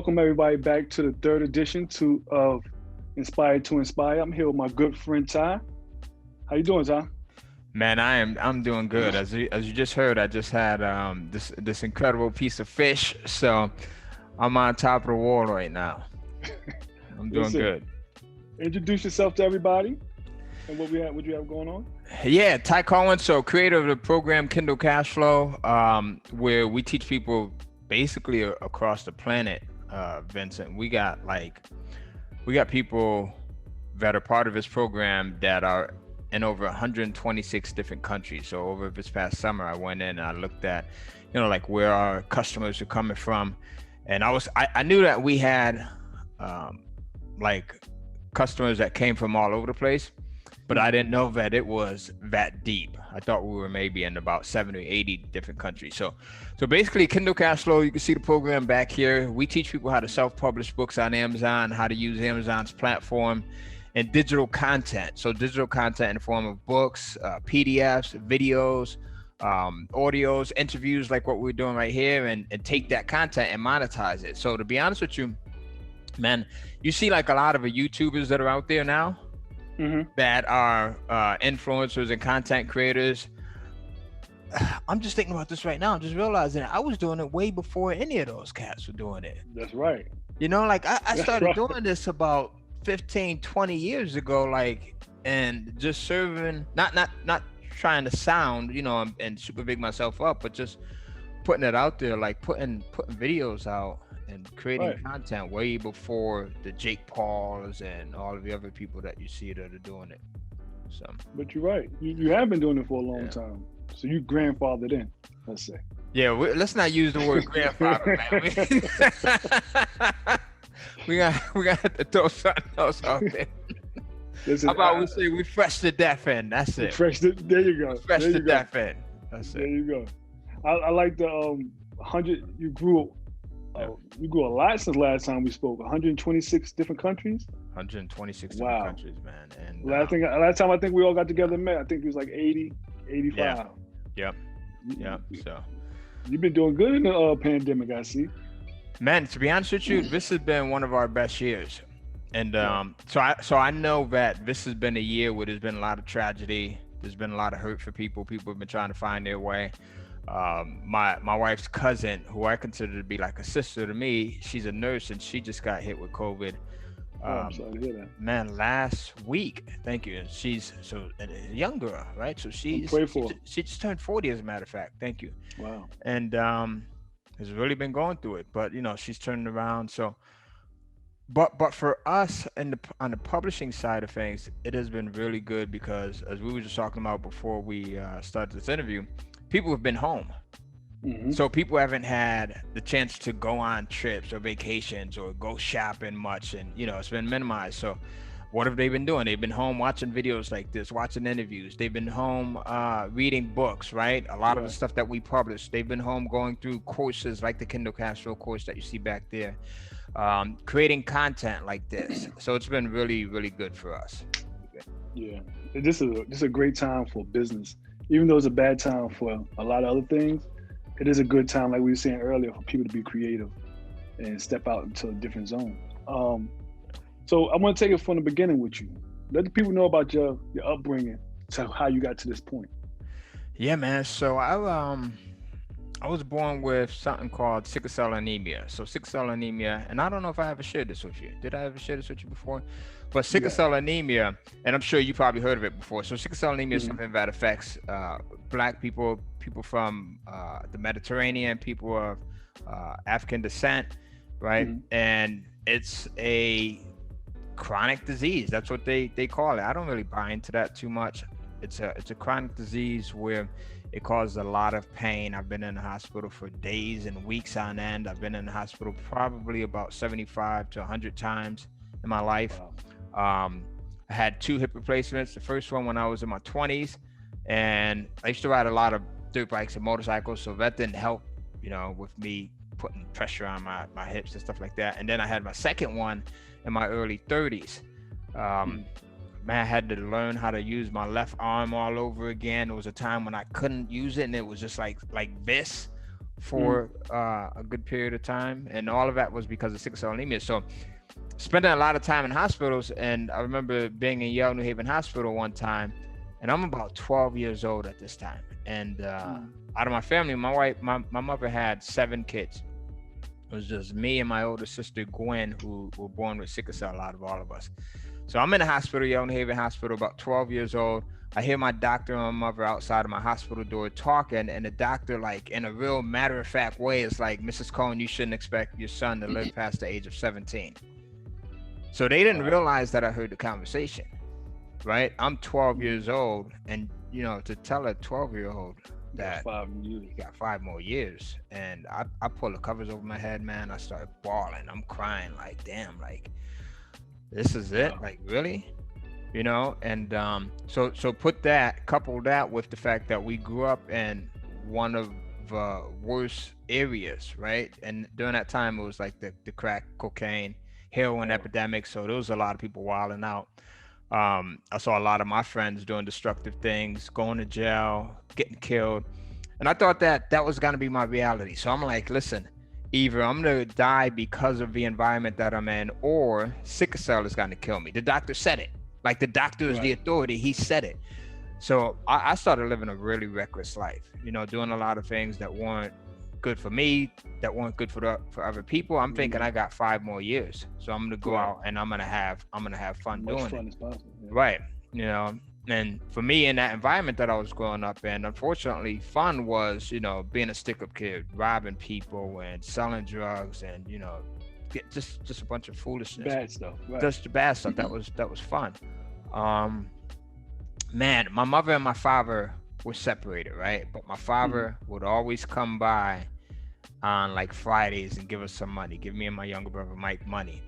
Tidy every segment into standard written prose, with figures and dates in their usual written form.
Welcome everybody back to the third edition of Inspired to Inspire. I'm here with my good friend Ty. How you doing, Ty? Man, I'm doing good. As you just heard, I just had this incredible piece of fish, so I'm on top of the world right now. I'm doing Listen, good. Introduce yourself to everybody and what you have going on. Yeah, Ty Cohen, so creator of the program Kindle Cashflow, where we teach people basically across the planet. Vincent, we got people that are part of this program that are in over 126 different countries. So over this past summer, I went in and I looked at, like where our customers are coming from. And I knew that we had like customers that came from all over the place, but I didn't know that it was that deep. I thought we were maybe in about 70 or 80 different countries. So basically Kindle Cashflow, you can see the program back here. We teach people how to self-publish books on Amazon, how to use Amazon's platform, and digital content. So digital content in the form of books, PDFs, videos, audios, interviews like what we're doing right here, and take that content and monetize it. So to be honest with you, man, you see like a lot of the YouTubers that are out there now that are influencers and content creators. I'm just thinking about this right now. I'm just realizing I was doing it way before any of those cats were doing it. That's right. Like I started doing this about 15, 20 years ago, and just serving, not trying to sound, and super big myself up, but just putting it out there, like putting videos out and creating content way before the Jake Pauls and all of the other people that you see that are doing it. So, but you're right. You have been doing it for a long time. So you grandfathered in, let's say. Yeah, let's not use the word grandfather, man. We got to throw something else out there. Listen, how about we say we fresh to death end? That's it. There you go. Fresh to death end. That's it. There you go. I like the 100. You grew a lot since last time we spoke. 126 different countries. 126 different countries, man. And last time I think we all got together and met. I think it was like 80, 85. Yep. So you've been doing good in the pandemic, I see. Man, to be honest with you, this has been one of our best years. And so I know that this has been a year where there's been a lot of tragedy. There's been a lot of hurt for people. People have been trying to find their way. My wife's cousin, who I consider to be like a sister to me, she's a nurse and she just got hit with COVID. I'm sorry to hear that. Man, last week, thank you. She's a young girl, right? So she just turned 40, as a matter of fact. Thank you. Wow. And has really been going through it, but she's turning around. So, but for us on the publishing side of things, it has been really good because, as we were just talking about before we started this interview, people have been home. So people haven't had the chance to go on trips or vacations or go shopping much, and it's been minimized. So what have they been doing? They've been home watching videos like this, watching interviews. They've been home reading books, right? A lot of the stuff that we publish. They've been home going through courses like the Kindle Cashflow course that you see back there, creating content like this. So it's been really, really good for us. Yeah, this is a great time for business. Even though it's a bad time for a lot of other things, it is a good time, like we were saying earlier, for people to be creative and step out into a different zone. So I want to take it from the beginning with you. Let the people know about your upbringing, to how you got to this point. Yeah, man. So I was born with something called sickle cell anemia. So sickle cell anemia, and I don't know if I ever shared this with you. Did I ever share this with you before? But sickle cell anemia, and I'm sure you probably heard of it before. So sickle cell anemia is something that affects Black people from the Mediterranean, people of African descent, right? And it's a chronic disease. That's what they call it. I don't really buy into that too much. It's a chronic disease where it causes a lot of pain. I've been in the hospital for days and weeks on end. I've been in the hospital probably about 75 to 100 times in my life. I had 2 hip replacements. The first one when I was in my 20s, and I used to ride a lot of dirt bikes and motorcycles, so that didn't help, with me putting pressure on my hips and stuff like that. And then I had my second one in my early 30s. Man, I had to learn how to use my left arm all over again. There was a time when I couldn't use it, and it was just like this for a good period of time, and all of that was because of sickle cell anemia. So spending a lot of time in hospitals, and I remember being in Yale New Haven Hospital one time, and I'm about 12 years old at this time, and out of my family, my mother had 7 kids. It was just me and my older sister Gwen, who were born with sickle cell out of all of us. So I'm in the hospital, Yale New Haven Hospital, about 12 years old. I hear my doctor and my mother outside of my hospital door talking, and the doctor, like in a real matter-of-fact way, is like, "Mrs. Cohen, you shouldn't expect your son to live past the age of 17. So they didn't realize that I heard the conversation, right? I'm 12 years old, and to tell a 12-year-old that you got 5 more years, and I pull the covers over my head, man. I started bawling. I'm crying, like, damn, like, this is it, like, really, and so couple that with the fact that we grew up in one of the worst areas, right? And during that time, it was like the crack cocaine heroin epidemic, so there was a lot of people wilding out. I saw a lot of my friends doing destructive things, going to jail, getting killed, and I thought that was going to be my reality. So I'm like, listen, either I'm going to die because of the environment that I'm in, or sickle cell is going to kill me. The doctor said it. Like, the doctor is the authority. He said it. So I started living a really reckless life, doing a lot of things that weren't good for me, that weren't good for other people. I'm thinking I got 5 more years, so I'm gonna go out and I'm gonna have fun doing it. As possible, right? And for me, in that environment that I was growing up in, unfortunately, fun was being a stick-up kid, robbing people and selling drugs, and just a bunch of foolishness, bad stuff. Right. Just the bad stuff. That was fun. Man, my mother and my father were separated, right? But my father would always come by on like Fridays and give us some money, give me and my younger brother Mike money.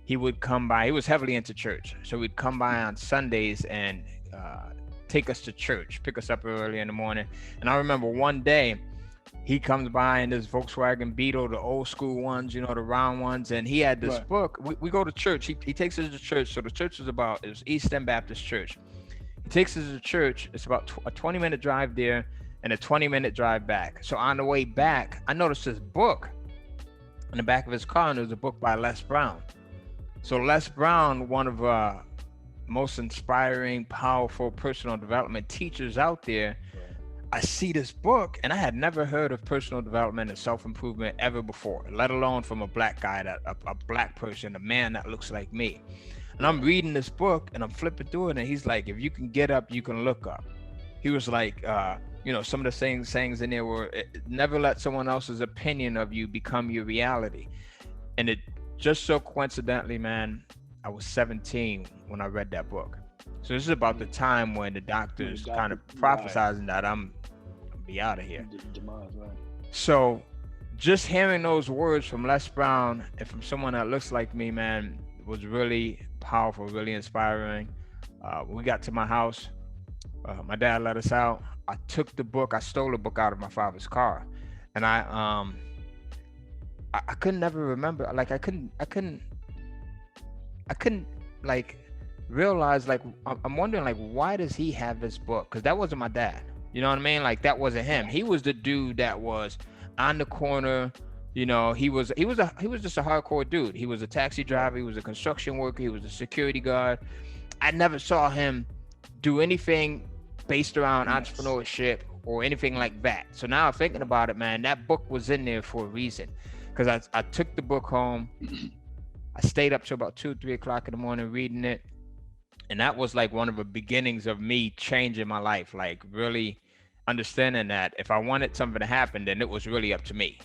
He would come by. He was heavily into church, so we'd come by on Sundays and take us to church, pick us up early in the morning. And I remember one day he comes by in this Volkswagen Beetle, the old school ones, the round ones, and he had this book. We go to church. He takes us to church. So the church it was East End Baptist Church. He takes us to church. It's about a 20-minute drive there and a 20-minute drive back. So on the way back, I noticed this book in the back of his car, and it was a book by Les Brown. So Les Brown, one of most inspiring, powerful personal development teachers out there. I see this book, and I had never heard of personal development and self-improvement ever before, let alone from a black guy, a black person, a man that looks like me. And I'm reading this book, and I'm flipping through it, and he's like, if you can get up, you can look up. He was like, some of the sayings in there were, never let someone else's opinion of you become your reality. And it just so coincidentally, man, I was 17 when I read that book. So this is about the time when the doctor's kind of prophesizing that I'm gonna be out of here. So just hearing those words from Les Brown and from someone that looks like me, man, was really powerful, really inspiring. We got to my house. My dad let us out. I took the book. I stole the book out of my father's car, and I couldn't ever remember. Like I couldn't like realize, like, I'm wondering, like, why does he have this book? Because that wasn't my dad. You know what I mean? Like, that wasn't him. He was the dude that was on the corner. He was just a hardcore dude. He was a taxi driver. He was a construction worker. He was a security guard. I never saw him do anything based around entrepreneurship or anything like that. So now I'm thinking about it, man, that book was in there for a reason. Because I took the book home. I stayed up till about 2 or 3 o'clock in the morning reading it. And that was like one of the beginnings of me changing my life, like really understanding that if I wanted something to happen, then it was really up to me.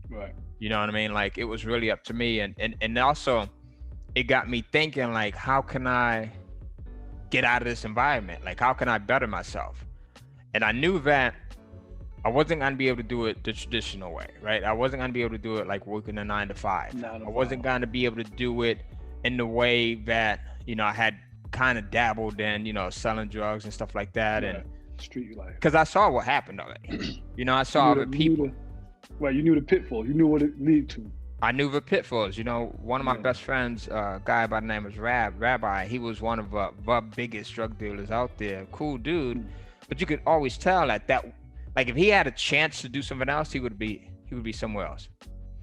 Right. You know what I mean? Like, it was really up to me. And also it got me thinking, like, how can I get out of this environment? Like, how can I better myself? And I knew that I wasn't going to be able to do it the traditional way, right? I wasn't going to be able to do it like working a 9 to 5. I wasn't going to be able to do it in the way that, I had kind of dabbled in, selling drugs and stuff like that. Yeah. And street life. Because I saw what happened already. I saw other people. You knew the pitfall. You knew what it lead to. I knew the pitfalls. One of my best friends, a guy by the name of Rabbi, he was one of the biggest drug dealers out there. Cool dude. But you could always tell that, like, if he had a chance to do something else, he would be he would be somewhere else.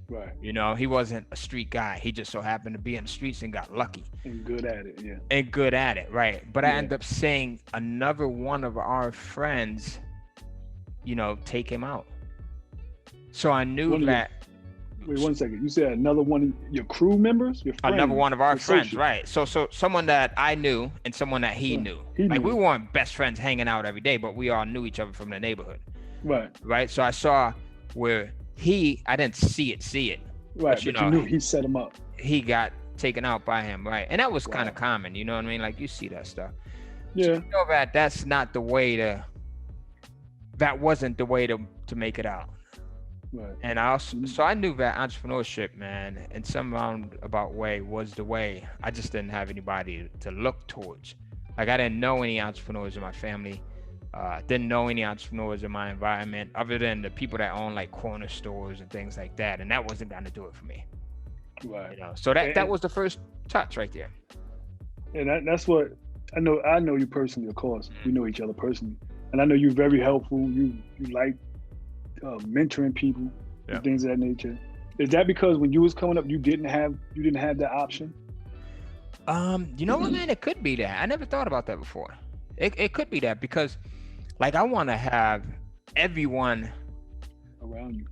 Right. You know, he wasn't a street guy. He just so happened to be in the streets and got lucky. And good at it, yeah. And good at it, right? But I Yeah. ended up seeing another one of our friends, you know, take him out. So I knew that. Wait 1 second. You said another one of your crew members? Your friend, Another one of our friends, associate. right? So someone that I knew and someone that he knew. Like we weren't best friends hanging out every day, but we all knew each other from the neighborhood. Right. Right. So I saw where I didn't see it. Right. But, you But know, you knew he set him up. He got taken out by him, right? And that was kind of common, you know what I mean? Like you see that stuff. Yeah. So you know that's not the way that wasn't the way to make it out. Right. And so I knew that entrepreneurship, man, in some roundabout way was the way. I just didn't have anybody to look towards. Like I didn't know any entrepreneurs in my family. Didn't know any entrepreneurs in my environment other than the people that own like corner stores and things like that. And that wasn't going to do it for me. Right. You know, so that was the first touch right there. And that's what I know. I know you personally, of course. We know each other personally. And I know you're very helpful. You like mentoring people and things of that nature. Is that because when you was coming up, you didn't have that option? You know what, man? It could be that. I never thought about that before. It could be that because, like, I want to have everyone around you.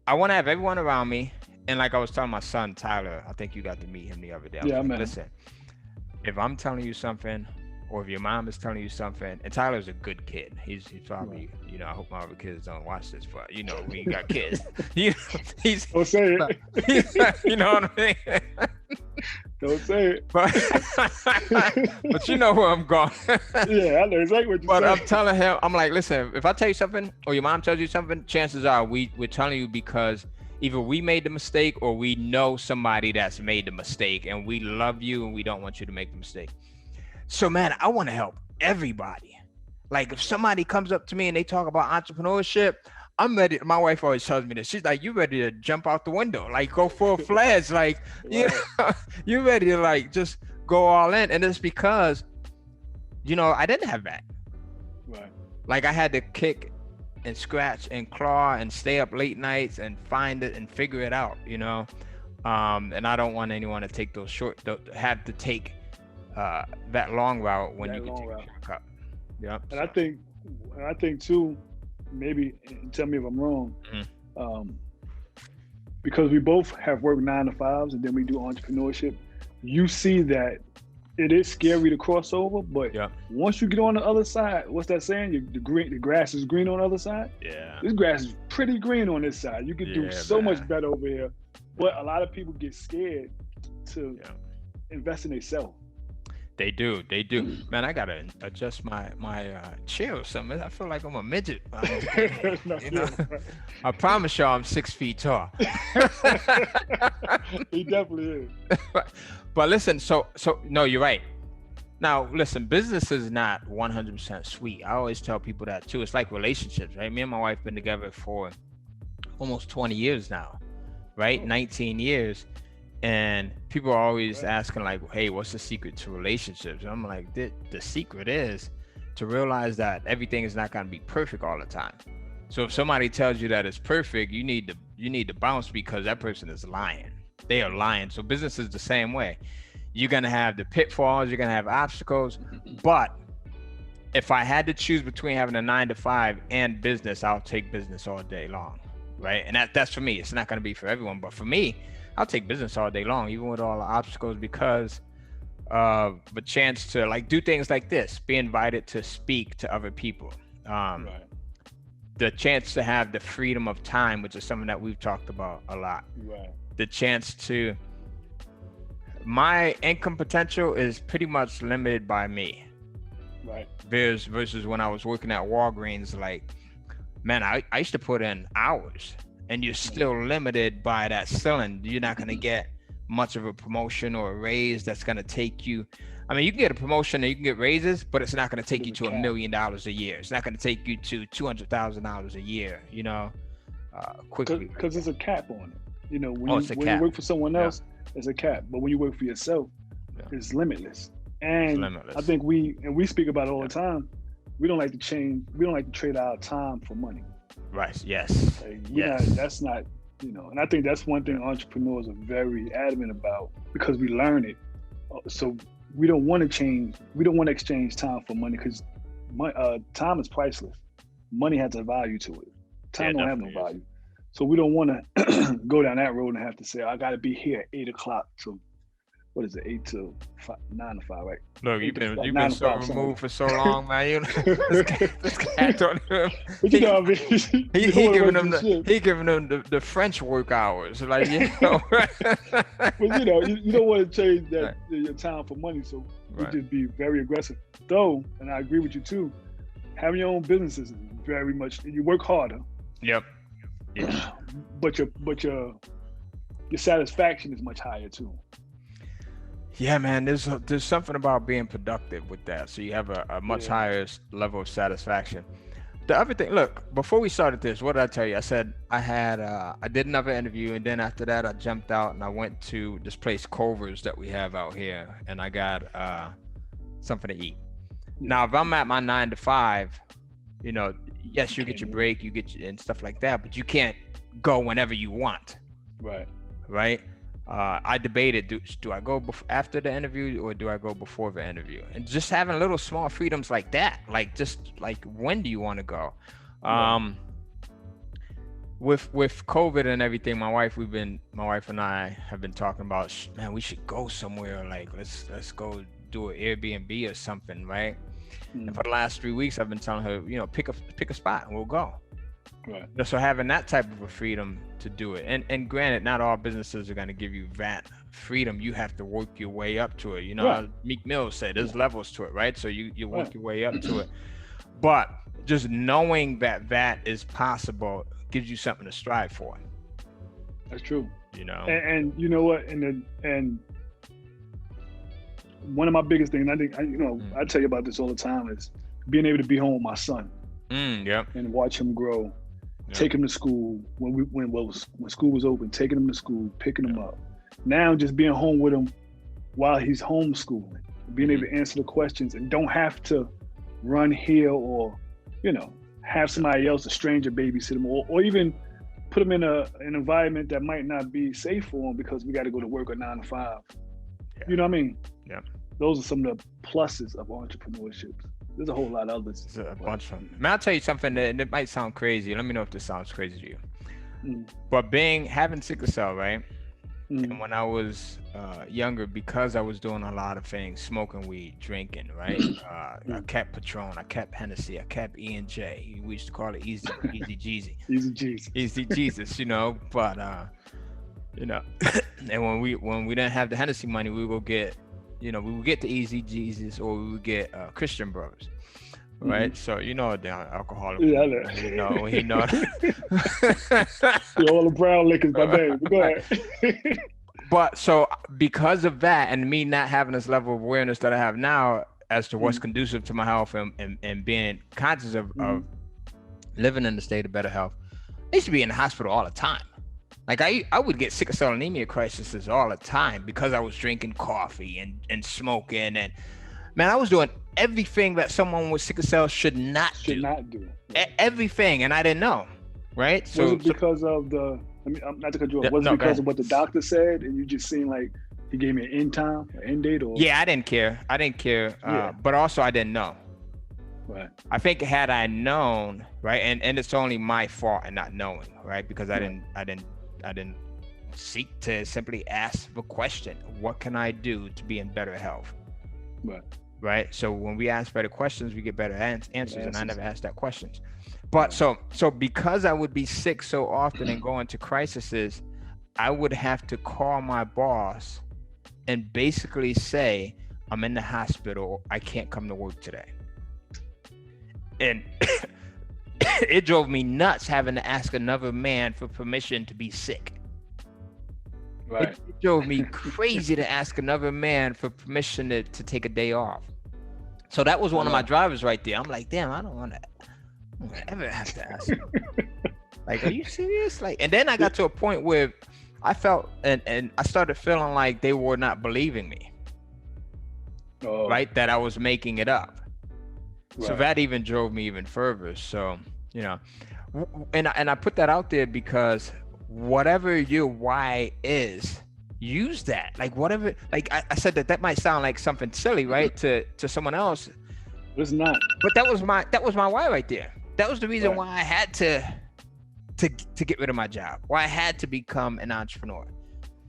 I want to have everyone around me, and like I was telling my son Tyler, I think you got to meet him the other day. Yeah, like, man. Listen, if I'm telling you something, or if your mom is telling you something, and Tyler's a good kid. He's probably, you know, I hope my other kids don't watch this, but you know, we got kids. He's Don't say it. You know what I mean? Don't say it. But you know where I'm going. Yeah, I know exactly what you're saying. But I'm telling him, I'm like, listen, if I tell you something, or your mom tells you something, chances are we're telling you because either we made the mistake or we know somebody that's made the mistake, and we love you and we don't want you to make the mistake. So, man, I want to help everybody. Like, if somebody comes up to me and they talk about entrepreneurship, I'm ready. My wife always tells me this. She's like, you ready to jump out the window, like go full fledged, like, you ready to like just go all in. And it's because, you know, I didn't have that. Right. Like I had to kick and scratch and claw and stay up late nights and find it and figure it out, you know? And I don't want anyone to take have to take that long route when you can take a shortcut. Yeah. And I think too, maybe, tell me if I'm wrong, because we both have worked 9 to 5s and then we do entrepreneurship, you see that it is scary to cross over, but once you get on the other side, what's that saying? The grass is green on the other side? Yeah. This grass is pretty green on this side. You can do so much better over here. But a lot of people get scared to invest in themselves. They do. Man, I gotta adjust my chair or something. I feel like I'm a midget. You know? I promise y'all I'm 6 feet tall. He definitely is. But listen, so no, you're right. Now, listen, business is not 100% sweet. I always tell people that too. It's like relationships, right? Me and my wife been together for almost 20 years now, right? 19 years. And people are always asking like, hey, what's the secret to relationships? And I'm like, the secret is to realize that everything is not going to be perfect all the time. So if somebody tells you that it's perfect, you need to bounce because that person is lying. They are lying. So business is the same way. You're going to have the pitfalls, you're going to have obstacles. But if I had to choose between having a 9 to 5 and business, I'll take business all day long, right? And that's for me. It's not going to be for everyone, but for me, I'll take business all day long, even with all the obstacles, because of the chance to like do things like this, be invited to speak to other people. The chance to have the freedom of time, which is something that we've talked about a lot. Right. The chance to, my income potential is pretty much limited by me. Right. Versus when I was working at Walgreens, like, man, I used to put in hours. And you're still limited by that ceiling. You're not going to get much of a promotion or a raise that's going to take you. I mean, you can get a promotion and you can get raises, but it's not going to take you to $1 million a year. It's not going to take you to $200,000 a year, you know, quickly. Because there's a cap on it. You know, when you work for someone else, there's a cap. But when you work for yourself, it's limitless. And it's limitless. I think we speak about it all the time. We don't like to trade our time for money. Right. Yes. That's not And I think that's one thing entrepreneurs are very adamant about because we learn it. So we don't want to change. We don't want to exchange time for money because time is priceless. Money has a value to it. Time don't have no value. So we don't want to go down that road and have to say, I got to be here at 8 o'clock to, what is it, 8 to 5, 9 to 5, right? Look, you've been so removed for so long, man. This cat don't even, but you know what I mean? he giving them the French work hours. Like, But you don't want to change that your time for money. So you just be very aggressive. Though, and I agree with you too, having your own businesses is very much, you work harder. Yep. Yeah. But your satisfaction is much higher too. Yeah, man. There's something about being productive with that. So you have a much higher level of satisfaction. The other thing, look, before we started this, what did I tell you? I said I did another interview, and then after that I jumped out and I went to this place, Culver's, that we have out here, and I got something to eat. Now, if I'm at my 9 to 5, yes, you get your break, and stuff like that, but you can't go whenever you want. Right. I debated, do I go after the interview or do I go before the interview? And just having little small freedoms like that, like just like, when do you want to go? With COVID and everything, my wife and I have been talking about, man, we should go somewhere, like let's go do an Airbnb or something, right? And for the last 3 weeks, I've been telling her, pick a spot and we'll go. Right. So having that type of a freedom to do it, and granted, not all businesses are going to give you that freedom. You have to work your way up to it. Meek Mill said there's levels to it, right? So you work your way up to it. But just knowing that is possible gives you something to strive for. That's true. And you know what? And one of my biggest things, I think, I tell you about this all the time, is being able to be home with my son. And watch him grow. Take him to school when school was open, taking him to school, picking him up. Now just being home with him while he's homeschooling, being able to answer the questions and don't have to run here or, have somebody else, a stranger, babysit him, or even put him in an environment that might not be safe for him because we got to go to work at 9 to 5. You know what I mean? Yeah. Those are some of the pluses of entrepreneurship. There's a whole lot of others. There's a bunch of them. Man, I'll tell you something that it might sound crazy. Let me know if this sounds crazy to you. But having sickle cell, right? And when I was younger, because I was doing a lot of things, smoking weed, drinking, right? I kept Patron, I kept Hennessy, I kept E&J. We used to call it Easy Jeezy. Easy Jesus, But and when we didn't have the Hennessy money, we would get. We would get the Easy Jesus, or we would get Christian Brothers, right? So the alcoholic. Yeah, he know. All the brown liquors, my name. Go ahead. But so because of that, and me not having this level of awareness that I have now as to what's conducive to my health and being conscious of living in the state of better health, I used to be in the hospital all the time. Like I would get sickle cell anemia crises all the time because I was drinking coffee and smoking, and man, I was doing everything that someone with sickle cell should not do. Everything, and I didn't know, right? Was it because of the? I'm not to cut you off. Was it because of what the doctor said, and you just seen like he gave me an end time, an end date, or? Yeah, I didn't care. But also I didn't know. Right. I think had I known, right, and it's only my fault in not knowing, right, because I didn't seek to simply ask the question, what can I do to be in better health? Right. So when we ask better questions, we get better answers. And I never asked that questions. But so because I would be sick so often and go into crises, I would have to call my boss and basically say, I'm in the hospital, I can't come to work today. And it drove me nuts having to ask another man for permission to be sick. Right. It drove me crazy to ask another man for permission to take a day off. So that was one of my drivers right there. I'm like, damn, I don't want to ever have to ask him. Like, are you serious? Like, and then I got to a point where I felt and I started feeling like they were not believing me. Right? That I was making it up. Right. So that even drove me even further. So, and I put that out there because whatever your why is, use that. Like whatever, like I said that might sound like something silly, right? To someone else. It's not. But that was my why right there. That was the reason Right. why I had to get rid of my job. Why I had to become an entrepreneur.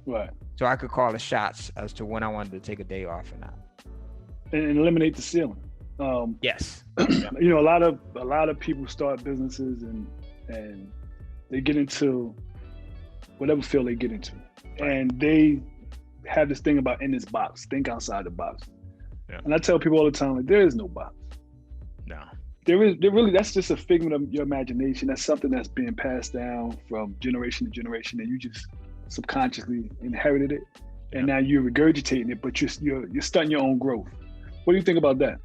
Right. So I could call the shots as to when I wanted to take a day off or not. And eliminate the ceiling. Yes. You know, a lot of people start businesses and they get into whatever field they get into, and they have this thing about in this box, think outside the box. Yeah. And I tell people all the time, like, there is no box. No. There really, that's just a figment of your imagination. That's something that's being passed down from generation to generation, and you just subconsciously inherited it, and now you're regurgitating it, but you're stunting your own growth. What do you think about that?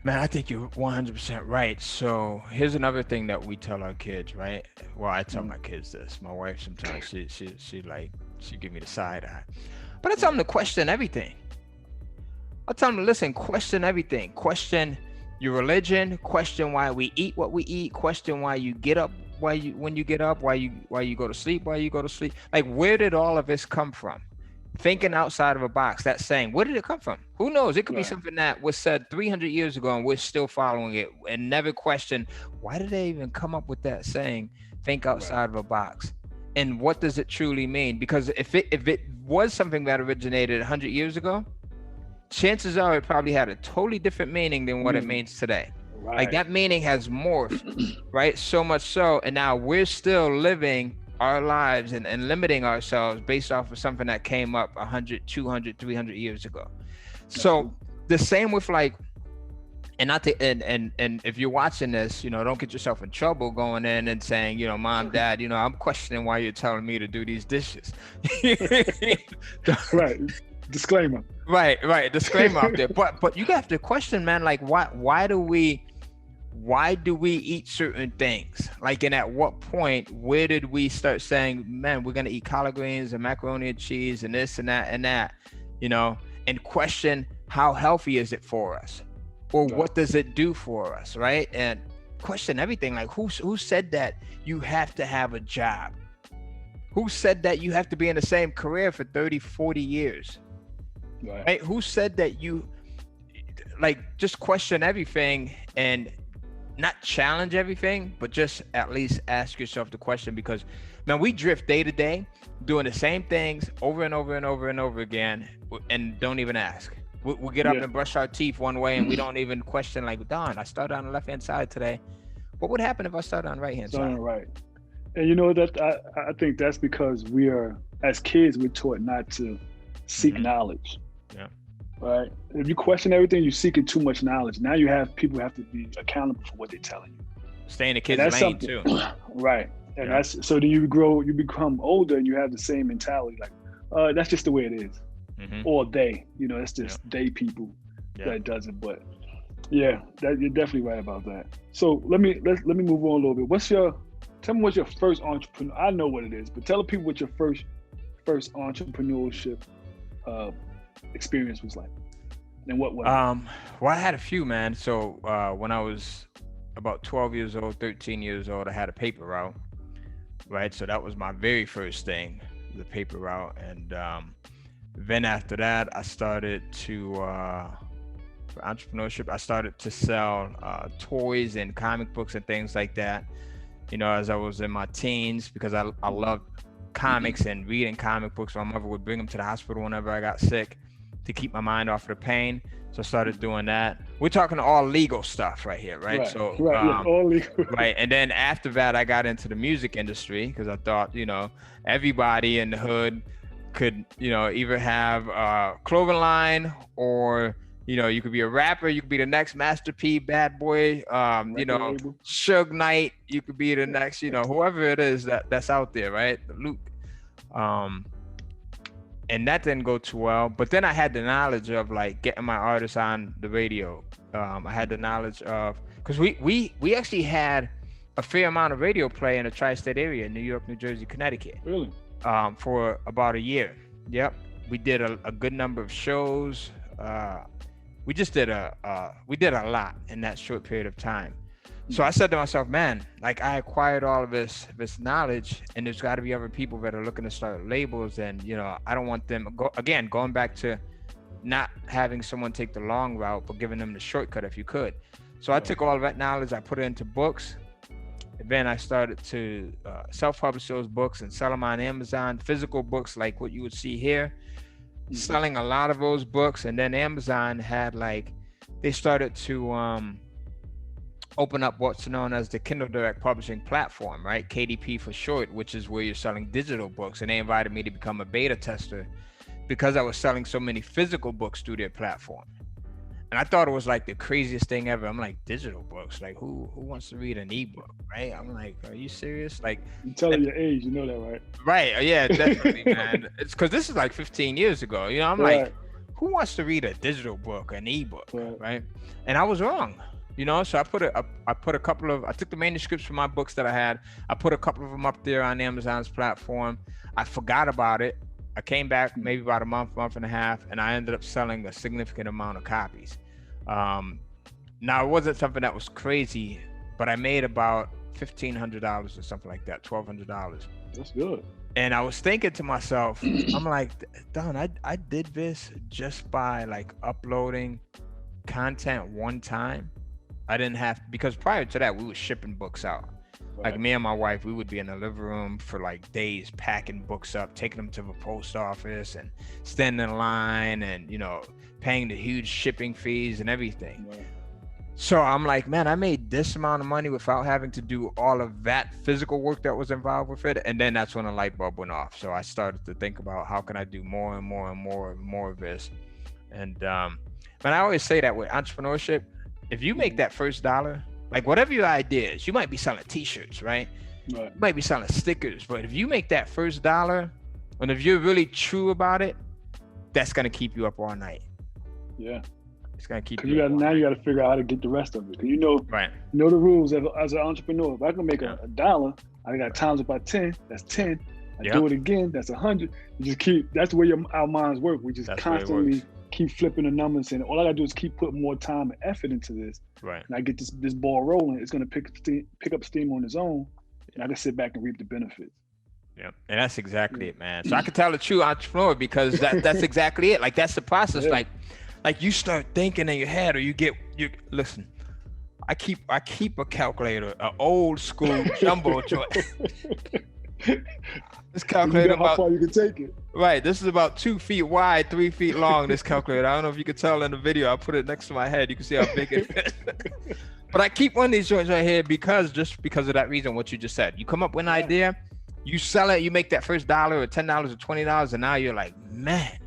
Man, I think you're 100% right. So here's another thing that we tell our kids, right? Well, I tell my kids this. My wife sometimes she give me the side eye, but I tell them to question everything. I tell them to listen, question everything. Question your religion. Question why we eat what we eat. Question why you get up. When you get up. Why you go to sleep. Why you go to sleep. Like, where did all of this come from? Thinking outside of a box. That saying, where did it come from? Who knows? It could be something that was said 300 years ago, and we're still following it and never question why did they even come up with that saying? Think outside of a box. And what does it truly mean? Because if it was something that originated 100 years ago, chances are it probably had a totally different meaning than what it means today. Right. Like, that meaning has morphed, right? So much so, and now we're still living our lives and limiting ourselves based off of something that came up 100, 200, 300 years ago. So the same with, like, and not to, and if you're watching this, you know, don't get yourself in trouble going in and saying, you know, Mom, Dad, you know, I'm questioning why you're telling me to do these dishes. Right. Disclaimer. Right. Disclaimer out there. But you have to question, man, like, why do we eat certain things? Like, and at what point, where did we start saying, man, we're gonna eat collard greens and macaroni and cheese and this and that, you know, and question how healthy is it for us, or what does it do for us, right? And question everything. Like, who said that you have to have a job? Who said that you have to be in the same career for 30, 40 years? Right? Who said that you, like, just question everything and not challenge everything, but just at least ask yourself the question? Because, man, we drift day to day doing the same things over and over and over and over again, and don't even ask. We'll get up and brush our teeth one way, and we don't even question, like, darn, I started on the left hand side today. What would happen if I started on the right hand side? Right. And you know that I think that's because we are, as kids, we're taught not to seek knowledge. Yeah. Right. If you question everything, you're seeking too much knowledge. Now you have people have to be accountable for what they're telling you. Stay in the kids' lane too. Right. And that's, so then you become older and you have the same mentality, like, that's just the way it is. Or they, you know, that's just they people that does it. But yeah, that you're definitely right about that. So let me move on a little bit. Tell me what's your first entrepreneur? I know what it is, but tell the people what your first entrepreneurship experience was like, and what was well, I had a few, man. So when I was about 12 years old, 13 years old, I had a paper route, right? So that was my very first thing, the paper route. And then after that, I started to for entrepreneurship, I started to sell toys and comic books and things like that, you know, as I was in my teens, because I loved comics and reading comic books. My mother would bring them to the hospital whenever I got sick to keep my mind off of the pain. So I started doing that. We're talking all legal stuff right here, right? So all legal. Right. And then after that, I got into the music industry because I thought, you know, everybody in the hood could, you know, either have a clothing line, or, you know, you could be a rapper, you could be the next Master P, Bad Boy, you know, label. Suge Knight, you could be the next, you know, whoever it is that's out there, right? Luke. And that didn't go too well. But then I had the knowledge of, like, getting my artists on the radio. I had the knowledge of, because we actually had a fair amount of radio play in the tri-state area, New York, New Jersey, Connecticut. Really? For about a year. Yep. We did a good number of shows. We just did we did a lot in that short period of time. So I said to myself, man, like I acquired all of this knowledge, and there's got to be other people that are looking to start labels, and I don't want them going back to not having someone take the long route, but giving them the shortcut if you could. So I took all of that knowledge, I put it into books, and then I started to self-publish those books and sell them on Amazon, physical books like what you would see here, selling a lot of those books. And then Amazon had they started to open up what's known as the Kindle Direct Publishing Platform, right? KDP for short, which is where you're selling digital books. And they invited me to become a beta tester because I was selling so many physical books through their platform. And I thought it was like the craziest thing ever. I'm like, digital books? Like who wants to read an ebook, right? I'm like, are you serious? Like, you're telling your age, you know that, right? Right, yeah, definitely, man. It's because this is like 15 years ago. I'm like, who wants to read a digital book, an ebook, right? And I was wrong. So I took the manuscripts from my books that I had. I put a couple of them up there on Amazon's platform. I forgot about it. I came back maybe about a month and a half, and I ended up selling a significant amount of copies. Now it wasn't something that was crazy, but I made about $1,500 or something like that, $1,200. That's good. And I was thinking to myself, I'm like, Don, I did this just by uploading content one time. I didn't have, because prior to that, we were shipping books out. Right. Like me and my wife, we would be in the living room for days, packing books up, taking them to the post office and standing in line and, paying the huge shipping fees and everything. Right. So I'm like, man, I made this amount of money without having to do all of that physical work that was involved with it. And then that's when a light bulb went off. So I started to think about how can I do more and more and more and more of this. And, but I always say that with entrepreneurship, if you make that first dollar, whatever your idea is, you might be selling t-shirts, right? You might be selling stickers, but if you make that first dollar, and if you're really true about it, that's going to keep you up all night. Yeah. It's going to keep you up all night. You got to figure out how to get the rest of it. Cause you know the rules as an entrepreneur. If I can make a dollar, I got times it by 10, that's 10. I do it again, that's 100. You just keep, that's where our minds work. We just constantly keep flipping the numbers, and all I gotta do is keep putting more time and effort into this. Right. And I get this ball rolling. It's gonna pick up steam on its own, and I can sit back and reap the benefits. Yeah, and that's exactly it, man. So I can tell a true entrepreneur because that's exactly it. That's the process. Yeah. Like you start thinking in your head, or you listen. I keep a calculator, an old school jumbo joint. This calculator how far you can take it. Right. This is about 2 feet wide, 3 feet long. This calculator. I don't know if you can tell in the video. I put it next to my head. You can see how big it is. But I keep one of these joints right here because of that reason. What you just said. You come up with an idea, you sell it, you make that first dollar or $10 or $20, and now you're like, man.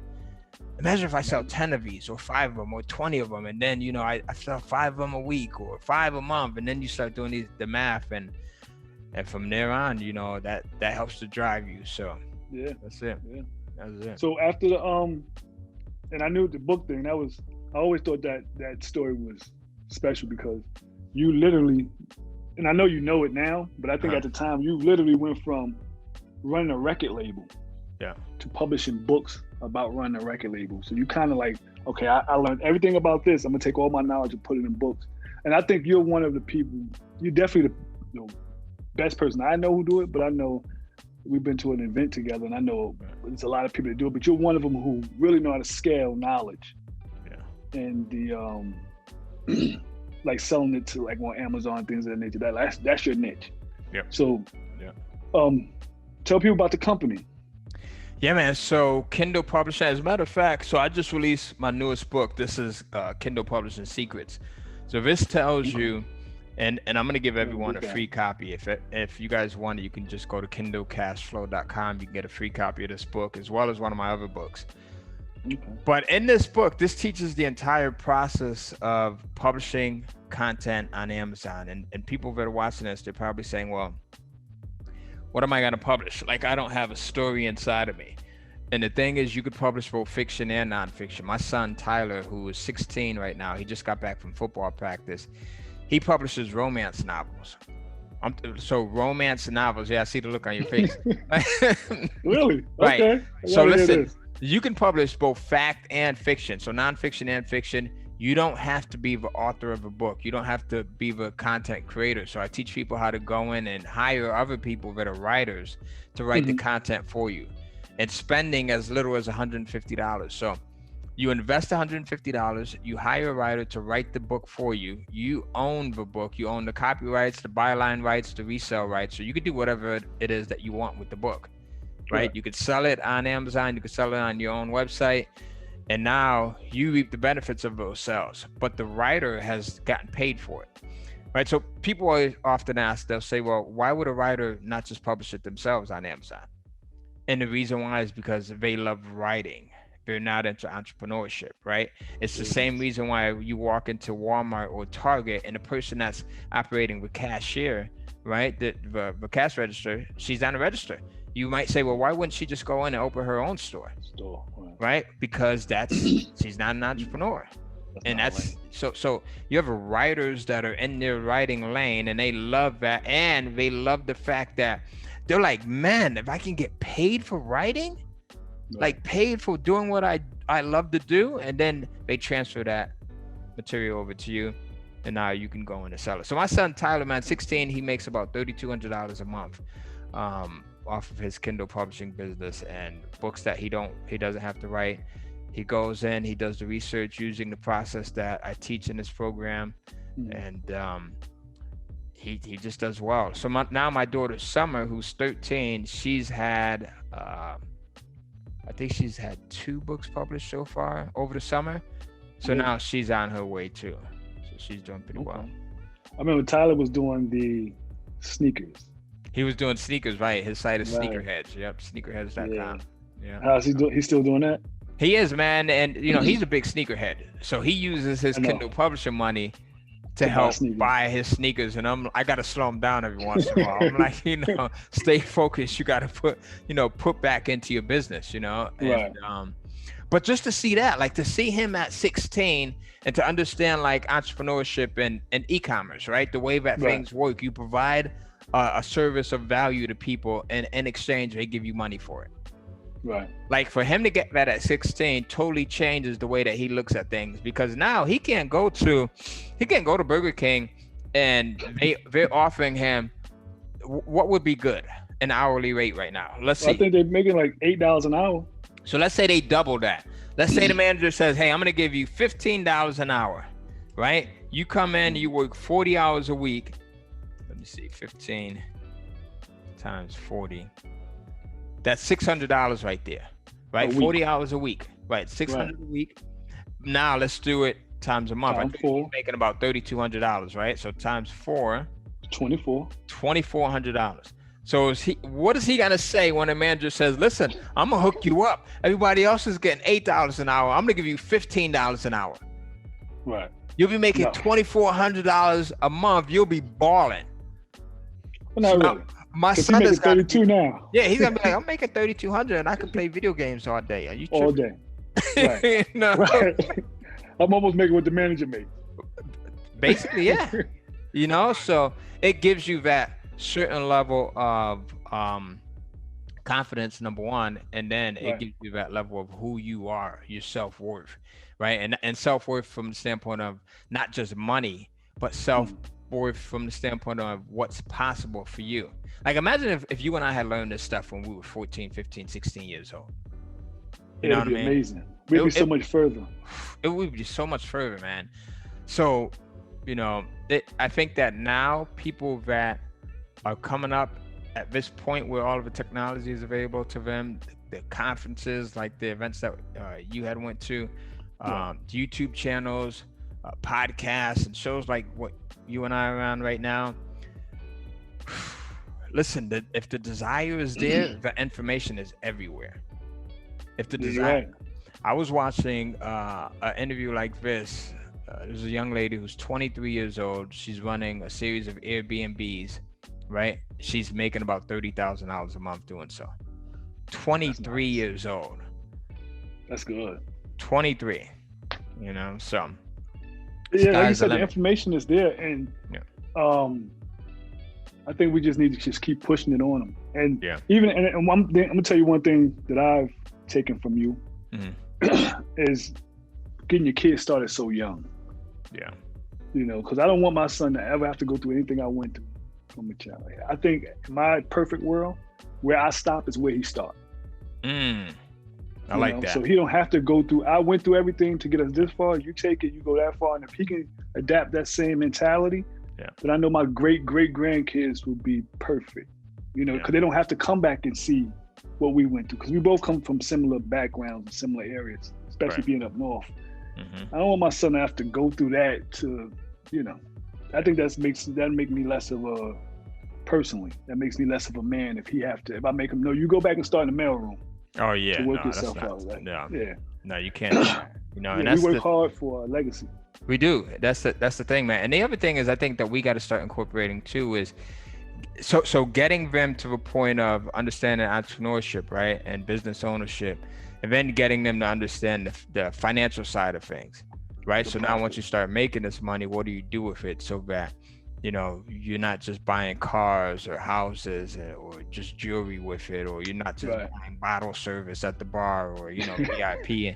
Imagine if I sell 10 of these or 5 of them or 20 of them, and then I sell 5 of them a week or 5 a month, and then you start doing the math and from there on, that helps to drive you. So yeah, that's it. Yeah, that's it. So after the and I knew the book thing. I always thought that story was special because you literally, and I know you know it now, but I think at the time you literally went from running a record label, to publishing books about running a record label. So you kind of okay, I learned everything about this. I'm gonna take all my knowledge and put it in books. And I think you're one of the people. You're definitely the best person I know who do it, but I know we've been to an event together, and I know there's a lot of people that do it, but you're one of them who really know how to scale knowledge. Yeah. And the selling it to on Amazon, things of that nature. That's your niche. Yeah. So tell people about the company. Yeah, man. So Kindle Publishing, as a matter of fact, so I just released my newest book. This is Kindle Publishing Secrets. So this tells you, and I'm going to give everyone a free copy. If you guys want it, you can just go to kindlecashflow.com. You can get a free copy of this book as well as one of my other books. Okay. But in this book, this teaches the entire process of publishing content on Amazon. And people that are watching this, they're probably saying, well, what am I going to publish? I don't have a story inside of me. And the thing is, you could publish both fiction and nonfiction. My son, Tyler, who is 16 right now, he just got back from football practice. He publishes romance novels. So romance novels, yeah, I see the look on your face. Really? Right. Okay. So listen, you can publish both fact and fiction. So nonfiction and fiction. You don't have to be the author of a book. You don't have to be the content creator. So I teach people how to go in and hire other people that are writers to write the content for you, and spending as little as $150. So you invest $150, you hire a writer to write the book for you. You own the book. You own the copyrights, the byline rights, the resale rights. So you could do whatever it is that you want with the book, right? You could sell it on Amazon. You could sell it on your own website. And now you reap the benefits of those sales, but the writer has gotten paid for it, right? So people always often ask, they'll say, well, why would a writer not just publish it themselves on Amazon? And the reason why is because they love writing. They're not into entrepreneurship, right? It's the same reason why you walk into Wal-Mart or Target and the person that's operating with cashier, right? The cash register, she's on the register. You might say, well, why wouldn't she just go in and open her own store? Right? Because she's not an entrepreneur. So you have writers that are in their writing lane, and they love that, and they love the fact that they're like, man, if I can get paid for writing, like paid for doing what I love to do, and then they transfer that material over to you, and now you can go in and sell it. So my son Tyler, man, 16, he makes about $3,200 a month off of his Kindle publishing business, and books that he doesn't have to write. He goes in, he does the research using the process that I teach in this program, and he just does well. So now my daughter Summer, who's 13, she's had I think she's had 2 books published so far over the summer. So now she's on her way too. So she's doing pretty well. I remember Tyler was doing the sneakers. He was doing sneakers, right? His site is Sneakerheads. Yep, sneakerheads.com. Yeah. How's he doing? He's still doing that? He is, man. And, he's a big sneakerhead. So he uses his Kindle publishing money to help buy his sneakers. And I got to slow him down every once in a while. I'm like, stay focused. You got to put back into your business, And, but just to see that, like to see him at 16 and to understand like entrepreneurship and e-commerce, right? The way that things work, you provide a service of value to people, and in exchange they give you money for it. Right. Like for him to get that at 16 totally changes the way that he looks at things, because now he can't go to Burger King and they're offering him what would be good, an hourly rate right now. Let's see. I think they're making like $8 an hour. So let's say they double that. Let's say the manager says, hey, I'm going to give you $15 an hour, right? You come in, you work 40 hours a week. Let me see, 15 times 40. That's $600 right there, right? 40 hours a week, right? 600 a week. Now let's do it times a month. I think he's making about $3,200, right? So times 4. $2,400. So what is he gonna say when a manager says, listen, I'm gonna hook you up. Everybody else is getting $8 an hour. I'm gonna give you $15 an hour. Right. You'll be making $2,400 a month. You'll be balling. Well, not really. My son is 32 now. Yeah, he's gonna be like, I'm making $3,200 and I can play video games all day. Are you tripping? All day. Right. Right. I'm almost making what the manager makes. Basically, yeah. So it gives you that certain level of confidence, number one, and then it gives you that level of who you are, your self-worth, right? And self-worth from the standpoint of not just money, but self-worth from the standpoint of what's possible for you. Like imagine if you and I had learned this stuff when we were 14, 15, 16 years old. You know what I mean? Amazing. We'd be so much further. It would be so much further, man. So, I think that now people that are coming up at this point where all of the technology is available to them, the conferences, like the events that you had went to, YouTube channels, podcasts, and shows like what you and I are on right now. Listen, if the desire is there, the information is everywhere. If the desire, I was watching an interview like this. There's a young lady who's 23 years old. She's running a series of Airbnbs, right? She's making about $30,000 a month doing so. 23 years old. That's good. 23, so. Yeah, like you said, the information is there, and I think we just need to just keep pushing it on them. And I'm gonna tell you one thing that I've taken from you is getting your kids started so young. Yeah. You know, because I don't want my son to ever have to go through anything I went through from a child. I think in my perfect world, where I stop is where he starts. I like that. So he don't have to go through. I went through everything to get us this far. You take it, you go that far, and if he can adapt that same mentality, then I know my great grandkids will be perfect. You know, because they don't have to come back and see what we went through. Because we both come from similar backgrounds, similar areas, especially being up north. I don't want my son to have to go through that to, you know. I think that make me less of a personally. That makes me less of a man if I make him no, you go back and start in the mailroom. Oh yeah, to work yourself out. No, you can't. You know, and we work hard for our legacy. We do. That's the thing, man. And the other thing is, I think that we got to start incorporating too is, so getting them to a point of understanding entrepreneurship, right, and business ownership, and then getting them to understand the financial side of things, right? So now once you start making this money, what do you do with it so that, you know, you're not just buying cars or houses or just jewelry with it, or you're not just buying bottle service at the bar or, you know, VIP. And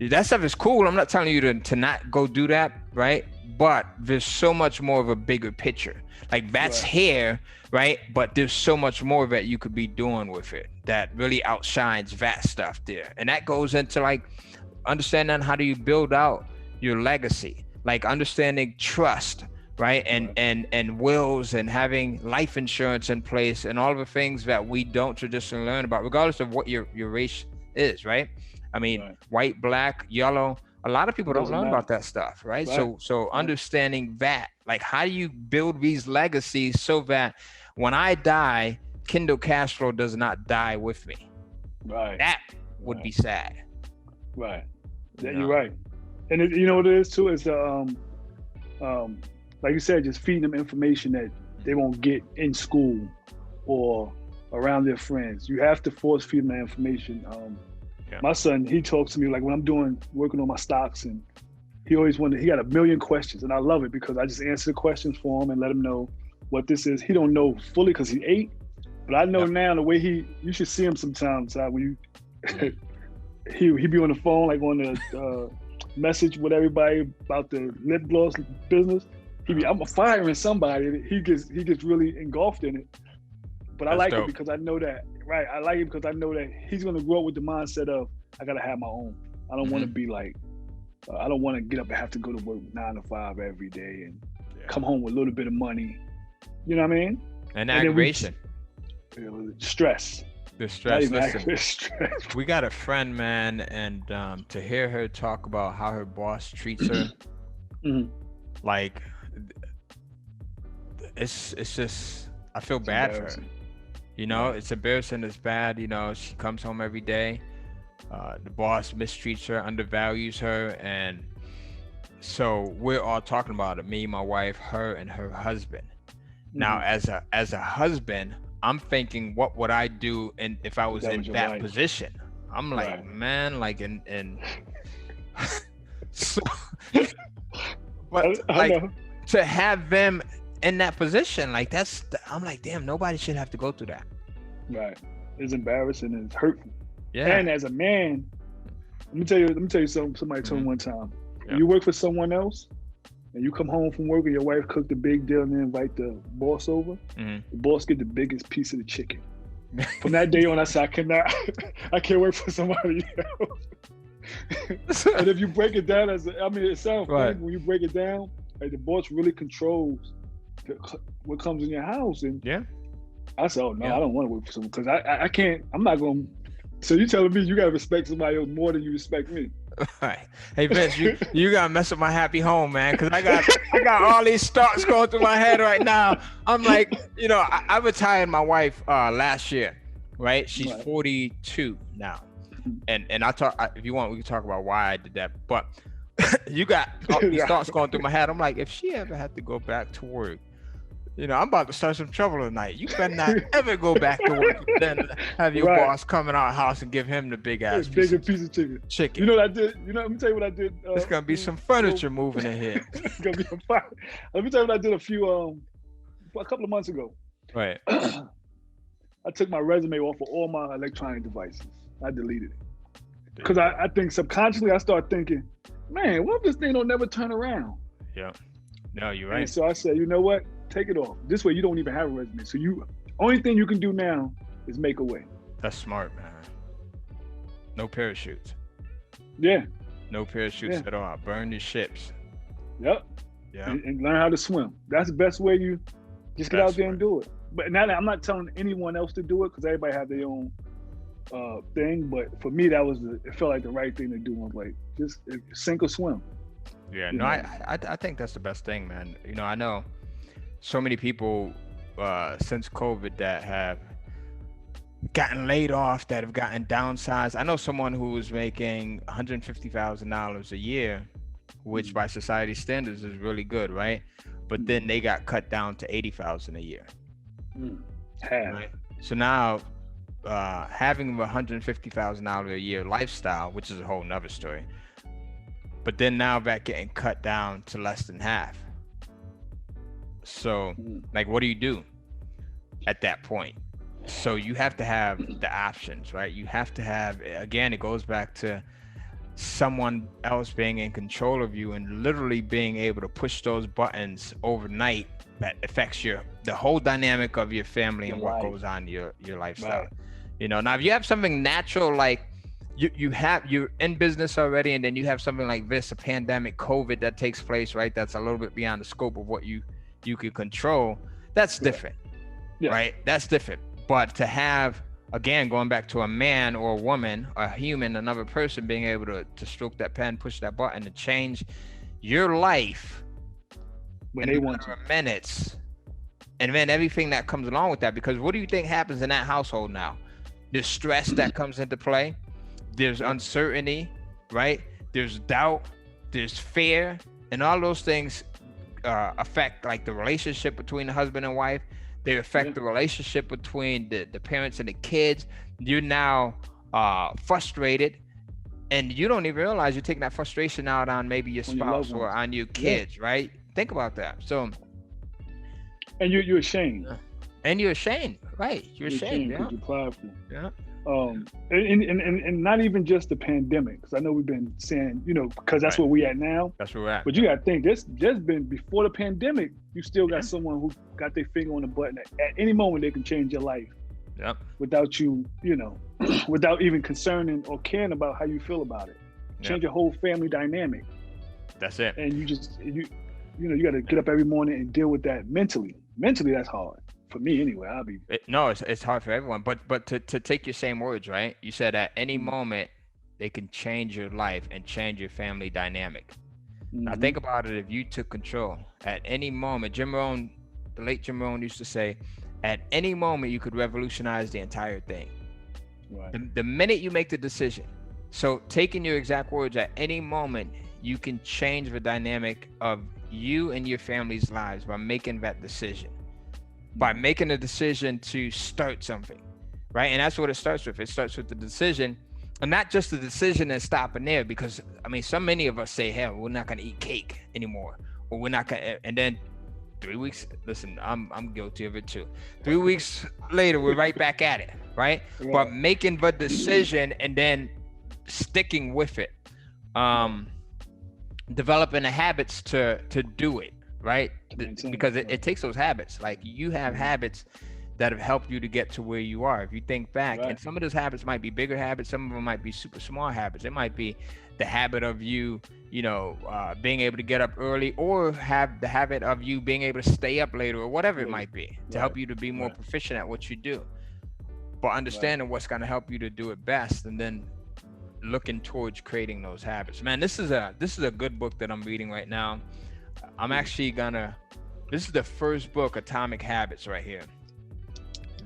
that stuff is cool. I'm not telling you to not go do that, right? But there's so much more of a bigger picture. Like that's here, right? But there's so much more that you could be doing with it that really outshines that stuff there. And that goes into like understanding how do you build out your legacy, like understanding trust, right? And wills and having life insurance in place and all the things that we don't traditionally learn about, regardless of what your race is, right? I mean, white, black, yellow, a lot of people don't learn about that stuff, right? So understanding that, like how do you build these legacies so that when I die, Kindle cash flow does not die with me. That would be sad. Yeah, you're right. And you know what it is too, is like you said, just feeding them information that they won't get in school or around their friends. You have to force feed them that information. My son, he talks to me like when I'm working on my stocks, and he got a million questions, and I love it because I just answer the questions for him and let him know what this is. He don't know fully because he's 8, but I know now the way you should see him sometimes when you, he be on the phone, like on the message with everybody about the lip gloss business. I'm firing somebody. He gets really engulfed in it. But I like it because I know that, I like it because I know that he's going to grow up with the mindset of, I got to have my own. I don't want to be like, I don't want to get up and have to go to work 9 to 5 every day and come home with a little bit of money. You know what I mean? And aggravation. Stress. The stress. Listen, we got a friend, man, and to hear her talk about how her boss treats her, like, it's just, I feel bad for her. You know, it's embarrassing, it's bad. You know, she comes home every day. The boss mistreats her, undervalues her. And so we're all talking about it, me, my wife, her, and her husband. Now, as a husband, I'm thinking, what would I do if I was in that position? I'm like, man, like, and so, but like to have them in that position, like I'm like, damn, nobody should have to go through that. Right. It's embarrassing and it's hurtful. Yeah. And as a man, let me tell you something. Somebody told me one time. When you work for someone else and you come home from work and your wife cooked a big deal and then invite the boss over, the boss get the biggest piece of the chicken. From that day on, I said, I can't work for somebody else. And if you break it down it sounds funny when you break it down, like the boss really controls what comes in your house. And I said, oh no, I don't want to work for someone because I can't, I'm not going to. So you telling me you got to respect somebody else more than you respect me? Right. Hey Vince, you gotta mess up my happy home, man, because I got all these thoughts going through my head right now. I'm like, you know, I retired my wife last year, right? She's 42 now, and if you want, we can talk about why I did that. But you got all these thoughts going through my head. I'm like, if she ever had to go back to work, you know, I'm about to start some trouble tonight. You better not ever go back to work and then have your boss come in our house and give him the big ass piece of chicken. You know what I did? Let me tell you what I did. It's gonna be some furniture moving in here. It's gonna be fire. Let me tell you what I did a couple of months ago. Right. I took my resume off of all my electronic devices. I deleted it. Because I think subconsciously I start thinking, man, what if this thing don't never turn around? Yeah. No, you're And right. so I said, you know what? Take it off. This way you don't even have a resume. So only thing you can do now is make a way. That's smart, man. No parachutes. Yeah. No parachutes at all. Burn your ships. Yep. Yeah. And learn how to swim. That's the best way. You just get out there and do it. But now I'm not telling anyone else to do it because everybody have their own thing. But for me, it felt like the right thing to do. I was like, just sink or swim. Yeah. No, I think that's the best thing, man. You know, I know so many people since COVID that have gotten laid off, that have gotten downsized. I know someone who was making $150,000 a year, which by society standards is really good, right? But then they got cut down to $80,000 a year. Right? So now having a $150,000 a year lifestyle, which is a whole nother story, but then now back getting cut down to less than half. So like, what do you do at that point? So you have to have the options, right? You have to have, again, it goes back to someone else being in control of you and literally being able to push those buttons overnight that affects the whole dynamic of your family and what goes on your lifestyle. Right. You know, now if you have something natural, like you're in business already, and then you have something like this, a pandemic, COVID that takes place, right? That's a little bit beyond the scope of what you can control. That's different, right? That's different. But to have, again, going back to a man or a woman, a human, another person being able to stroke that pen, push that button, and change your life when they want to, minutes, and then everything that comes along with that. Because what do you think happens in that household now? There's stress that comes into play. There's uncertainty, right? There's doubt. There's fear, and all those things affect like the relationship between the husband and wife. They affect the relationship between the parents and the kids. You're now frustrated, and you don't even realize you're taking that frustration out on maybe your spouse or on your kids, right? Think about that. So, and you're ashamed. And you're ashamed, right? You're ashamed because you're prideful. Yeah. And not even just the pandemic, because I know we've been saying, you know, because that's where we at now. That's where we're at. But you got to think, there's been, before the pandemic, you still got someone who got their finger on the button. At any moment, they can change your life. Yep. Without you, you know, without even concerning or caring about how you feel about it. Change your whole family dynamic. That's it. And you got to get up every morning and deal with that mentally. Mentally, that's hard. For me anyway, it's hard for everyone, but to take your same words, right? You said at any moment they can change your life and change your family dynamic. Now think about it. If you took control at any moment, the late Jim Rohn used to say, at any moment you could revolutionize the entire thing. Right. The minute you make the decision. So taking your exact words, at any moment you can change the dynamic of you and your family's lives by making that decision. By making a decision to start something, right? And that's what it starts with. It starts with the decision, and not just the decision and stopping there, because I mean, so many of us say, hell, we're not gonna eat cake anymore, or we're not gonna, and then 3 weeks, listen, I'm guilty of it too. 3 weeks later, we're right back at it, right? But making the decision and then sticking with it, developing the habits to do it, right? Because it takes those habits. Like, you have habits that have helped you to get to where you are. If you think back, and some of those habits might be bigger habits, some of them might be super small habits. It might be the habit of you being able to get up early, or have the habit of you being able to stay up later, or whatever it might be, to help you to be more proficient at what you do. But understanding what's going to help you to do it best, and then looking towards creating those habits. Man, this is a good book that I'm reading right now. I'm actually this is the first book, Atomic Habits, right here,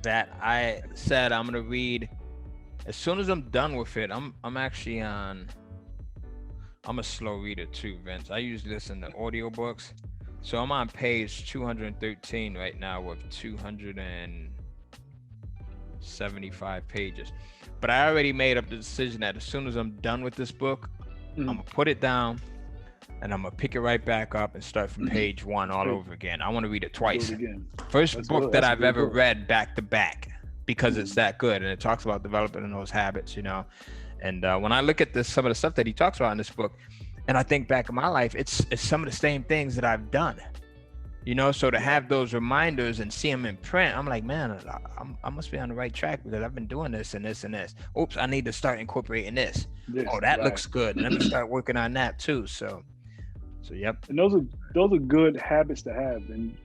that I said I'm gonna read as soon as I'm done with it. I'm a slow reader too, Vince. I usually listen to audiobooks. So I'm on page 213 right now with 275 pages. But I already made up the decision that as soon as I'm done with this book, I'm gonna put it down and I'm gonna pick it right back up and start from page 1 all over again. I want to read it twice. First book that I've ever read back to back, because it's that good, and it talks about developing those habits, And when I look at some of the stuff that he talks about in this book, And I think back in my life, it's some of the same things that I've done, so to have those reminders and see them in print, I'm like, man, I must be on the right track because I've been doing this and this and this. Oops, I need to start incorporating this. Oh, that looks good. Let me start working on that too. So yep. And those are good habits to have. And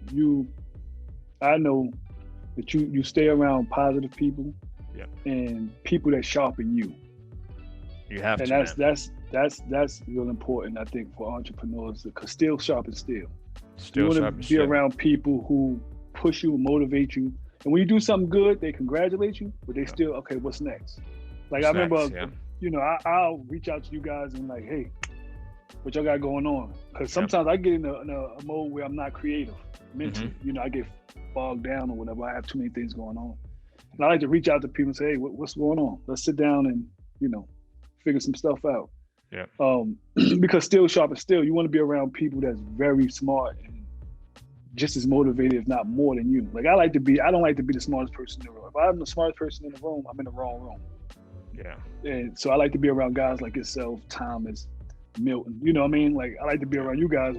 I know that you stay around positive people, yep, and people that sharpen you. You have and to. That's real important, I think, for entrepreneurs, because steel sharpens steel. You want to be around people who push you, motivate you, and when you do something good, they congratulate you, but they still, okay, what's next? Like, I remember, I'll reach out to you guys and like, hey, what y'all got going on? Because sometimes I get in a mode where I'm not creative mentally. I get bogged down or whatever. I have too many things going on, and I like to reach out to people and say, hey, what's going on? Let's sit down and figure some stuff out. Yeah. Because steel sharpens steel. You want to be around people that's very smart and just as motivated, if not more than you. Like, I don't like to be the smartest person in the room. If I'm the smartest person in the room, I'm in the wrong room. Yeah. And so I like to be around guys like yourself, Thomas, Milton. You know what I mean? Like, I like to be around you guys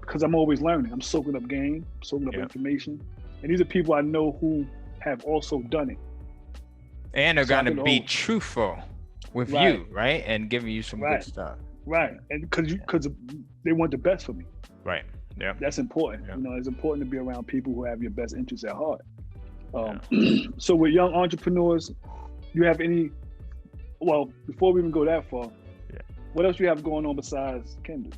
because I'm always learning. I'm soaking up game, soaking up information. And these are people I know who have also done it. And they're going to be truthful with you, right? And giving you some good stuff. Right. And because they want the best for me. Right. Yeah. That's important. Yeah. It's important to be around people who have your best interests at heart. So with young entrepreneurs, you have before we even go that far, what else do you have going on besides Kindle?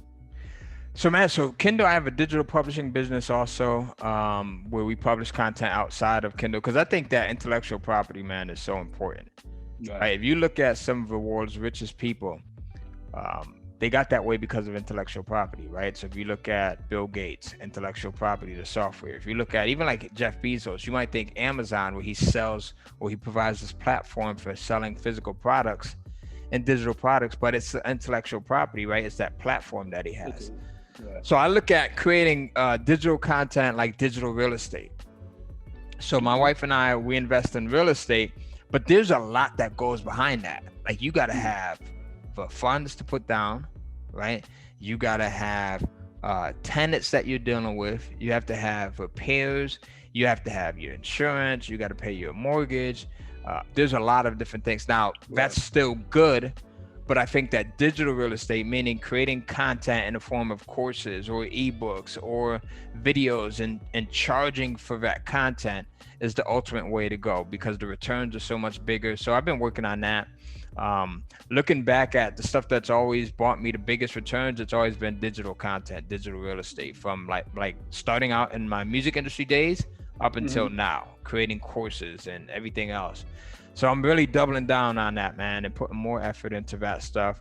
So Kindle, I have a digital publishing business also, where we publish content outside of Kindle, because I think that intellectual property, man, is so important. Right. If you look at some of the world's richest people, they got that way because of intellectual property, right? So if you look at Bill Gates, intellectual property, the software. If you look at even like Jeff Bezos, you might think Amazon, where he sells or he provides this platform for selling physical products and digital products, but it's the intellectual property, right? It's that platform that he has. Right. So I look at creating digital content like digital real estate. So my wife and I, we invest in real estate. But there's a lot that goes behind that. Like, you got to have the funds to put down, right? You got to have tenants that you're dealing with. You have to have repairs. You have to have your insurance. You got to pay your mortgage. There's a lot of different things. Now, that's still good. But I think that digital real estate, meaning creating content in the form of courses or ebooks or videos and charging for that content, is the ultimate way to go, because the returns are so much bigger. So I've been working on that. Looking back at the stuff that's always brought me the biggest returns, it's always been digital content, digital real estate, from like starting out in my music industry days up until now, creating courses and everything else. So I'm really doubling down on that, man, and putting more effort into that stuff.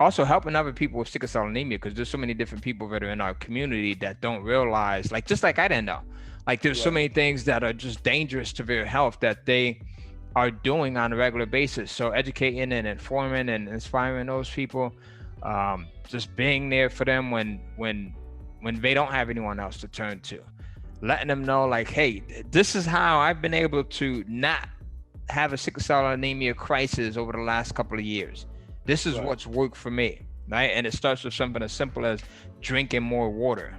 Also helping other people with sickle cell anemia, because there's so many different people that are in our community that don't realize, like, just like I didn't know, like, there's so many things that are just dangerous to their health that they are doing on a regular basis. So educating and informing and inspiring those people, just being there for them when they don't have anyone else to turn to, letting them know, like, hey, this is how I've been able to not have a sickle cell anemia crisis over the last couple of years. This is what's worked for me, right? And it starts with something as simple as drinking more water.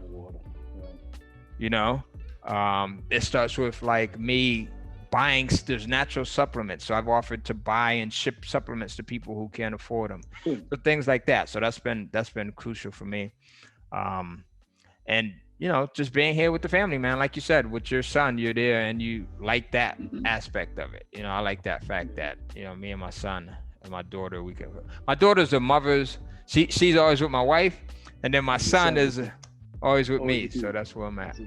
It starts with like me buying, there's natural supplements. So I've offered to buy and ship supplements to people who can't afford them. So things like that. So that's been crucial for me. And just being here with the family, man, like you said, with your son, you're there and you like that aspect of it. I like that fact that, me and my son and my daughter, my daughter's a mother's, she's always with my wife, and then my son is always with me. So that's where I'm at.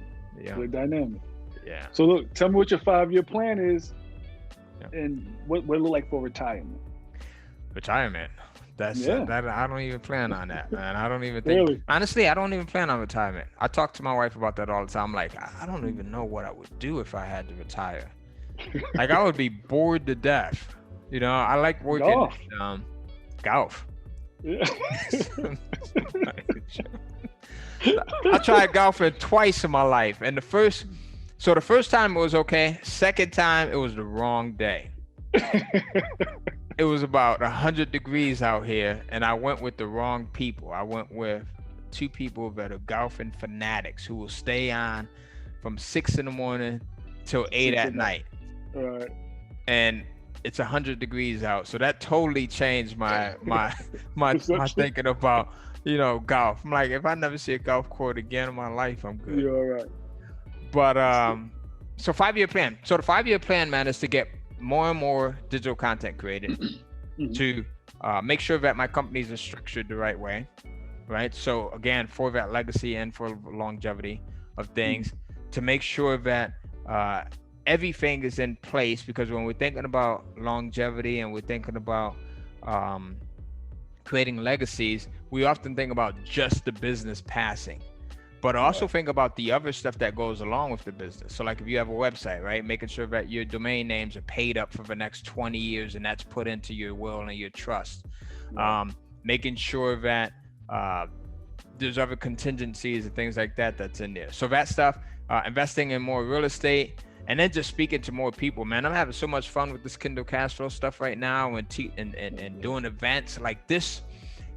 Good dynamic. Yeah. So look, tell me what your 5-year plan is, and what it look like for retirement. Retirement. That I don't even plan on that, man. I don't even think. Really? Honestly, I don't even plan on retirement. I talk to my wife about that all the time. I'm like, I don't even know what I would do if I had to retire. Like, I would be bored to death. I like working golf. Yeah. I tried golfing twice in my life, and the first time it was okay. Second time, it was the wrong day. it was about 100 degrees out here, and I went with the wrong people. I went with 2 people that are golfing fanatics who will stay on from 6 in the morning till 8 at night. All right. And it's 100 degrees out, so that totally changed my thinking about, you know, golf. I'm like, if I never see a golf court again in my life, I'm good. You're all right. But so 5-year plan. So the 5-year plan, man, is to get more and more digital content created, to make sure that my companies are structured the right way, right? So again, for that legacy and for longevity of things, to make sure that everything is in place, because when we're thinking about longevity and we're thinking about creating legacies, we often think about just the business passing, but also think about the other stuff that goes along with the business. So like if you have a website, right, making sure that your domain names are paid up for the next 20 years and that's put into your will and your trust. Making sure that there's other contingencies and things like that that's in there. So that stuff, investing in more real estate, and then just speaking to more people, man. I'm having so much fun with this Kindle cash flow stuff right now, and doing events like this.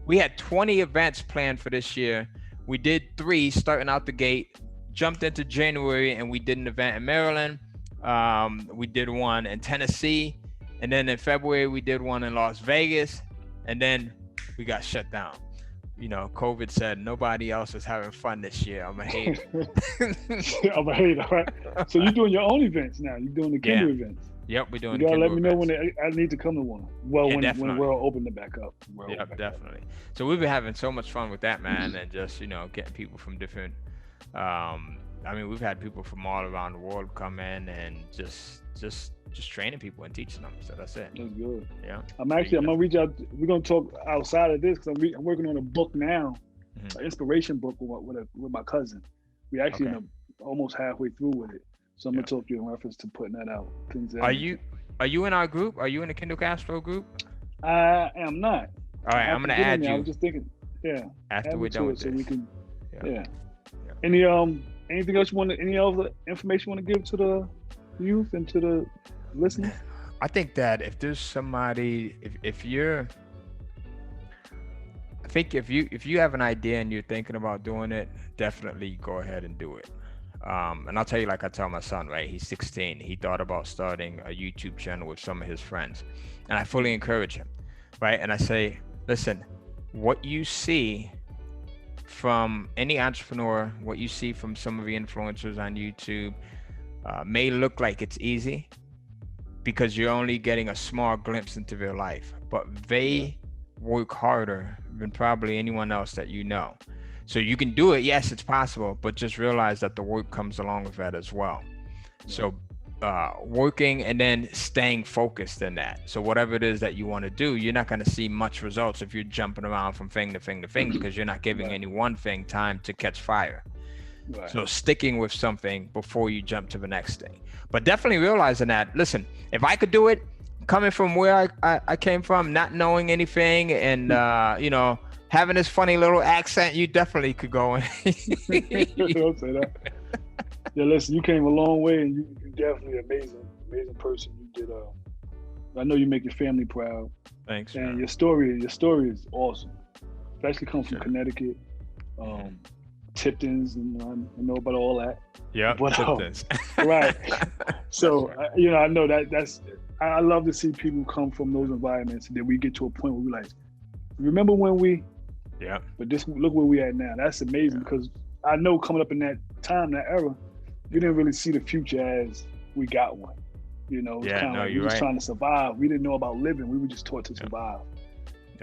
We had 20 events planned for this year. We did 3 starting out the gate, jumped into January, and we did an event in Maryland. We did one in Tennessee, and then in February we did one in Las Vegas, and then we got shut down. You know, COVID said nobody else is having fun this year. I'm a hater. I'm a hater, right? So you're doing your own events now. You're doing the Kindle events. Yep, we're doing. You gotta let me know when I need to come to one. Well, when we're open it back up. Yep, definitely. So we've been having so much fun with that, man, and just, you know, getting people from different. I mean, we've had people from all around the world come in and just training people and teaching them. So that's it. That's good. Yeah. I'm gonna reach out. We're gonna talk outside of this because I'm working on a book now, an inspiration book with my cousin. We actually almost halfway through with it. So I'm gonna talk to you in reference to putting that out. Are you in our group? Are you in the Kindle Castro group? I am not. All right, I'm gonna add you. I was just thinking, after we're done with so this. we can, Any anything else you want? Any other information you want to give to the youth and to the listeners? I think that if there's somebody, if you have an idea and you're thinking about doing it, definitely go ahead and do it. And I'll tell you, like I tell my son, right? He's 16. He thought about starting a YouTube channel with some of his friends, and I fully encourage him, right? And I say, listen, what you see from any entrepreneur, what you see from some of the influencers on YouTube, may look like it's easy because you're only getting a small glimpse into their life, but they work harder than probably anyone else that you know. So you can do it. Yes, it's possible, but just realize that the work comes along with that as well. So working and then staying focused in that. So whatever it is that you want to do, you're not going to see much results if you're jumping around from thing to thing to thing, because you're not giving any one thing time to catch fire. Right. So sticking with something before you jump to the next thing. But definitely realizing that, listen, if I could do it, coming from where I came from, not knowing anything, and you know, having this funny little accent, you definitely could go in. Don't say that. Yeah, listen, you came a long way, and you're definitely an amazing person. You did. I know you make your family proud. Thanks. And man. your story is awesome. Especially come from Connecticut, Tipton's, and I know about all that. Yeah, Tipton's. Right. So you know, I know that's. I love to see people come from those environments, and then we get to a point where we're like, remember when we. Yeah. But look where we at now. That's amazing because I know coming up in that time, that era, we didn't really see the future as we got one. You know, it's kind of like we were just trying to survive. We didn't know about living. We were just taught to survive.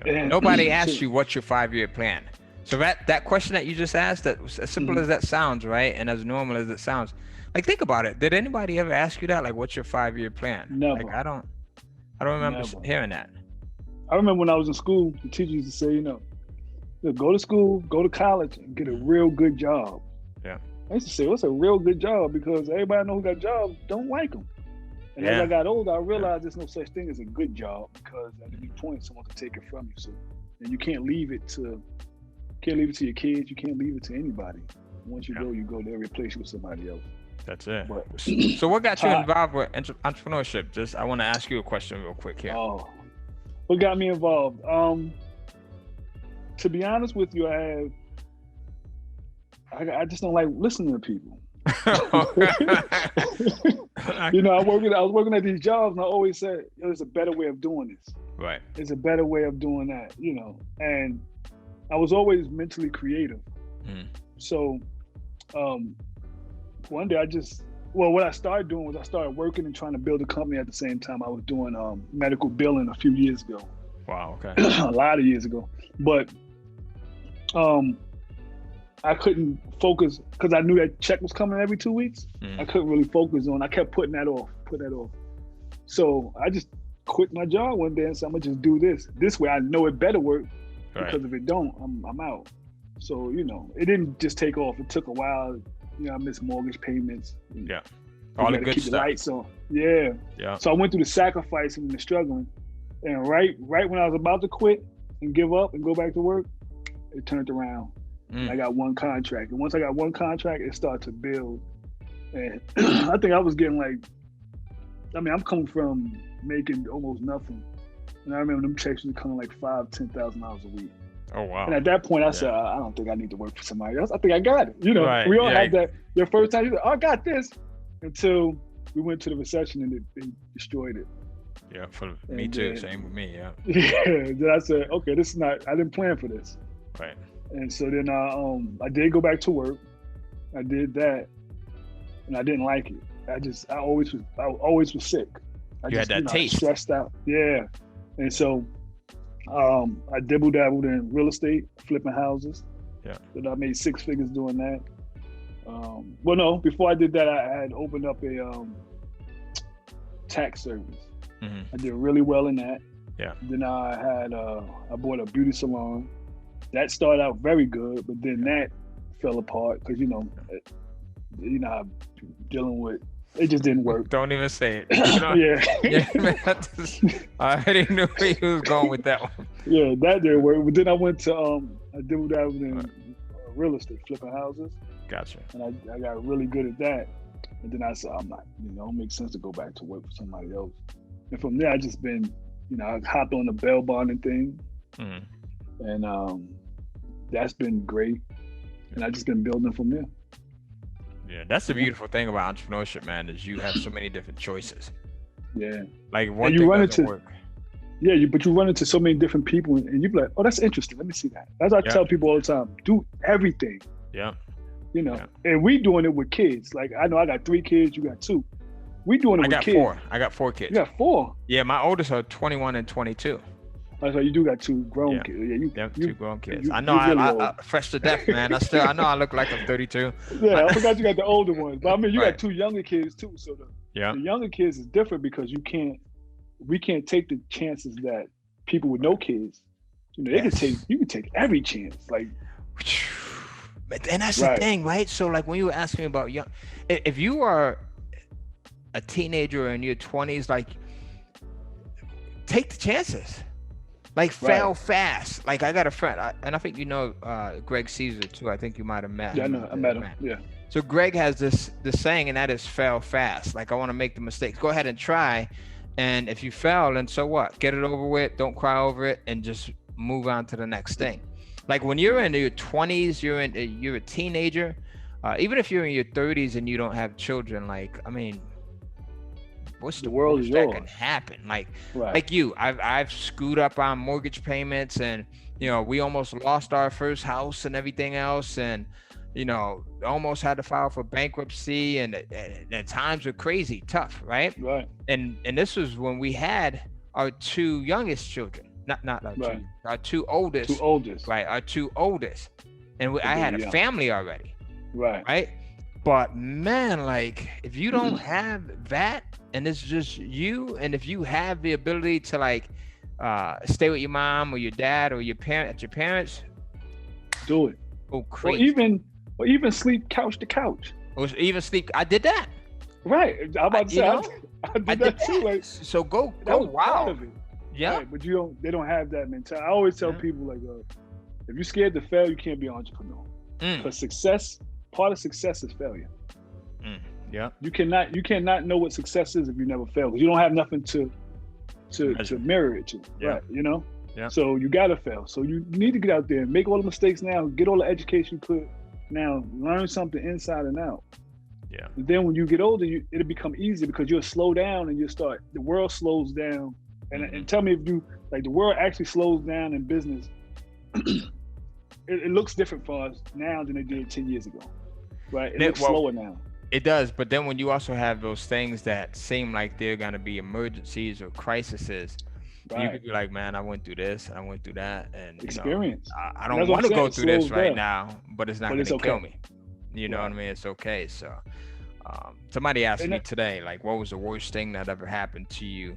And nobody asked you what's your 5-year plan. So that question that you just asked, that was as simple as that sounds, right? And as normal as it sounds. Like, think about it. Did anybody ever ask you that? Like, what's your 5-year plan? Never. Like, I don't remember hearing that. I remember when I was in school, the teacher used to say, you know, go to school, go to college, and get a real good job. Yeah. I used to say, what's a real good job? Because everybody know who got jobs don't like them. And as I got older, I realized there's no such thing as a good job, because at any point someone can take it from you. So, and you can't leave it to your kids. You can't leave it to anybody. Once you go, they'll replace you with somebody else. That's it. So what got you involved with entrepreneurship? I want to ask you a question real quick here. Oh, What got me involved? To be honest with you, I just don't like listening to people. You know, I was working at these jobs, and I always said, there's a better way of doing this. Right. There's a better way of doing that, you know. And I was always mentally creative. So one day what I started doing was I started working and trying to build a company at the same time. I was doing medical billing a few years ago. Wow, okay. A lot of years ago. But I couldn't focus because I knew that check was coming every 2 weeks. I couldn't really focus on. I kept putting that off. So I just quit my job one day and said, I'm gonna just do this. This way I know it better work, because if it don't, I'm out. So, you know, it didn't just take off. It took a while. You know, I missed mortgage payments. Yeah. All the good keep stuff. The lights on. Yeah. Yeah. So I went through the sacrificing and the struggling. And right when I was about to quit and give up and go back to work, it turned around. I got one contract. And once I got one contract, it started to build. And I think I was getting I'm coming from making almost nothing. And I remember them checks were coming like $5,000, $10,000 a week. Oh, wow. And at that point, I said, I don't think I need to work for somebody else. I think I got it. You know, we all had that. Your first time, you said, I got this. Until we went to the recession and it destroyed it. Yeah, me too. Same with me, yeah. Yeah, then I said, okay, I didn't plan for this. Right. And so then I did go back to work. I did that, and I didn't like it. I always was sick. You had that taste. Stressed out. Yeah. And so I dabbled in real estate, flipping houses. Yeah. And I made 6 figures doing that. Well, no, before I did that, I had opened up a tax service. I did really well in that. Yeah. Then I bought a beauty salon. That started out very good, but then that fell apart because you know how I'm dealing with. It just didn't work. Don't even say it. You know? I already knew where he was going with that one. Yeah, that didn't work. But then I went to I did that in real estate, flipping houses. Gotcha. And I got really good at that. And then I said, I'm not, it don't make sense to go back to work for somebody else. And from there, I just been, I hopped on the bail bonding thing. And that's been great. And I just been building from there. Yeah, that's the beautiful thing about entrepreneurship, man, is you have so many different choices. Yeah. Like one thing doesn't work. Yeah, but you run into so many different people and you be like, oh, that's interesting. Let me see that. That's what I tell people all the time. Do everything. Yeah. And we doing it with kids. Like, I know I got 3 kids, you got 2. We doing it with kids. 4. I got 4 kids. You got 4? Yeah, my oldest are 21 and 22. Oh, so you do got 2 grown kids. Yeah, 2 grown kids. I know I fresh to death, man. I know I look like I'm 32. Yeah, I forgot you got the older ones. But I mean, you got 2 younger kids too. So the younger kids is different because we can't take the chances that people with no kids, you can take every chance. Like, and that's the thing, right? So like when you were asking me about if you are a teenager in your 20s, like take the chances. Like fail fast. Like I got a friend, and I think Greg Caesar too. I think you might have met him. Yeah, I met him. Yeah. So Greg has this saying, and that is fail fast. Like I want to make the mistakes. Go ahead and try, and if you fail, then so what? Get it over with. Don't cry over it, and just move on to the next thing. Like when you're in your 20s, you're a teenager. Even if you're in your 30s and you don't have children, like I mean. What's the world is that can happen? Like you, I've screwed up on mortgage payments, and we almost lost our first house and everything else, and almost had to file for bankruptcy, and times were crazy, tough, right? Right. And this was when we had our 2 youngest children, not our 2 oldest. 2 oldest. Right, our 2 oldest, and I had a family already. Right. But man, like if you don't have that, and it's just you, and if you have the ability to like stay with your mom or your dad or your parents, do it. Go crazy. Or even sleep couch to couch. Or even sleep. I did that. Right. I'm about to say I did that too. Like, so go wild. Yeah. Right, but they don't have that mentality. I always tell people like, if you're scared to fail, you can't be an entrepreneur. Because part of success is failure. Yeah. You cannot know what success is if you never fail, because you don't have nothing to to mirror it to, right? You know? Yeah. So you gotta fail. So you need to get out there and make all the mistakes now, get all the education you could now, learn something inside and out. Yeah. And then when you get older, it'll become easy because you'll slow down and the world slows down. And tell me if you, like the world actually slows down in business. It looks different for us now than it did 10 years ago, right? It looks slower now. It does, but then when you also have those things that seem like they're gonna be emergencies or crises, you could be like, man, I went through this and I went through that, and experience. I don't want to go through this right now, but it's not gonna kill me. You know what I mean? It's okay. So somebody asked me today, like, what was the worst thing that ever happened to you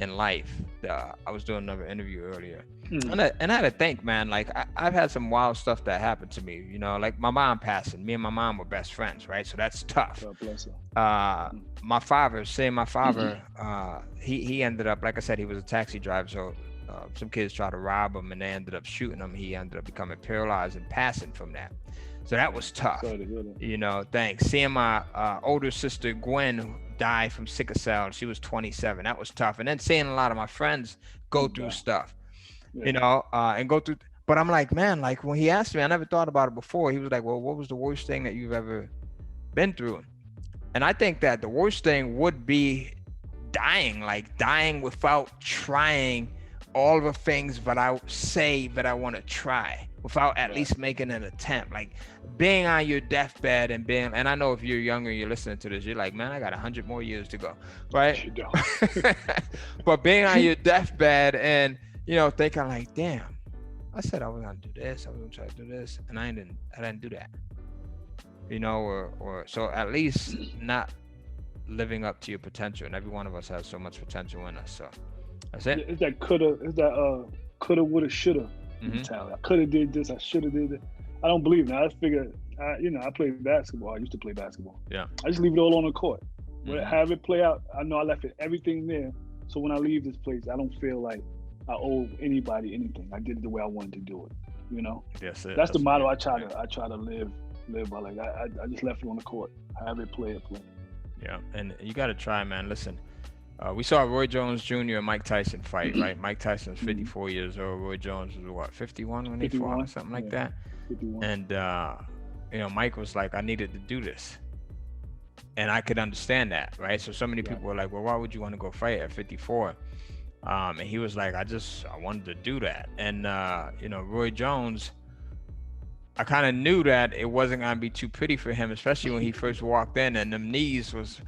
in life? I was doing another interview earlier, and I had to think, man, like I've had some wild stuff that happened to me, like my mom passing. Me and my mom were best friends, right? So that's tough. God bless her. My father, he ended up, like I said, he was a taxi driver, so some kids tried to rob him and they ended up shooting him. He ended up becoming paralyzed and passing from that. So that was tough. Thanks. Seeing my older sister Gwen die from sickle cell, she was 27. That was tough. And then seeing a lot of my friends go through stuff, and go through. But I'm like, man, like when he asked me, I never thought about it before. He was like, well, what was the worst thing that you've ever been through? And I think that the worst thing would be dying without trying all the things that I say that I want to try, without at least making an attempt, like being on your deathbed and I know if you're younger and you're listening to this, you're like, man, I got 100 more years to go, right? You don't. But being on your deathbed and, thinking like, damn, I said I was going to do this, I was going to try to do this, and I didn't do that, or so at least not living up to your potential. And every one of us has so much potential in us. So that's it. It's that coulda, woulda, shoulda mentality. I coulda did this, I shoulda did it. I don't believe now. I figured, I played basketball. I used to play basketball. Yeah. I just leave it all on the court. Have it play out. I know I left everything there. So when I leave this place, I don't feel like I owe anybody anything. I did it the way I wanted to do it. That's it. That's the motto I try to live by. Like I just left it on the court. Have it play. Yeah, and you got to try, man. Listen, we saw Roy Jones Jr. and Mike Tyson fight, right? Mike Tyson's 54 years old. Roy Jones was 51 when they fought, or something like that. 51. And Mike was like, I needed to do this, and I could understand that, right? So many people were like, well, why would you want to go fight at 54? And he was like, I wanted to do that. And Roy Jones, I kind of knew that it wasn't gonna be too pretty for him, especially when he first walked in and them knees was.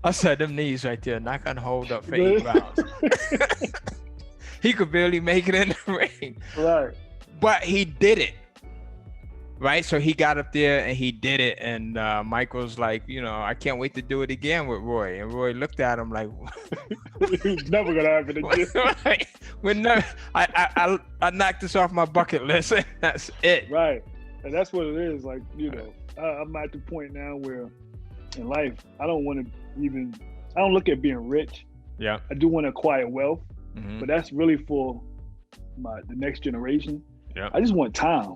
I said them knees right there, not gonna hold up for 8 rounds. He could barely make it in the ring. Right. But he did it. Right. So he got up there and he did it. And Mike was like, I can't wait to do it again with Roy. And Roy looked at him like, it's never gonna happen again. Right. I knocked this off my bucket list. That's it. Right. And that's what it is. Like, I'm at the point now where in life, I don't look at being rich. Yeah. I do want to acquire wealth, but that's really for the next generation. Yeah. I just want time.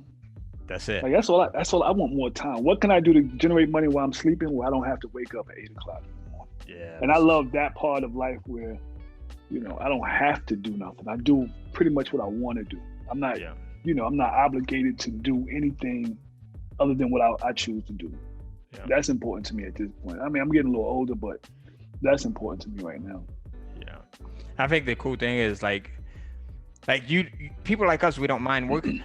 That's it. Like that's all I want, more time. What can I do to generate money while I'm sleeping where I don't have to wake up at 8 o'clock in the morning? Yeah. And I love that part of life where, I don't have to do nothing. I do pretty much what I want to do. I'm not, I'm not obligated to do anything other than what I choose to do. Yeah. That's important to me at this point. I mean, I'm getting a little older, but that's important to me right now. Yeah. I think the cool thing is like you people like us, we don't mind working.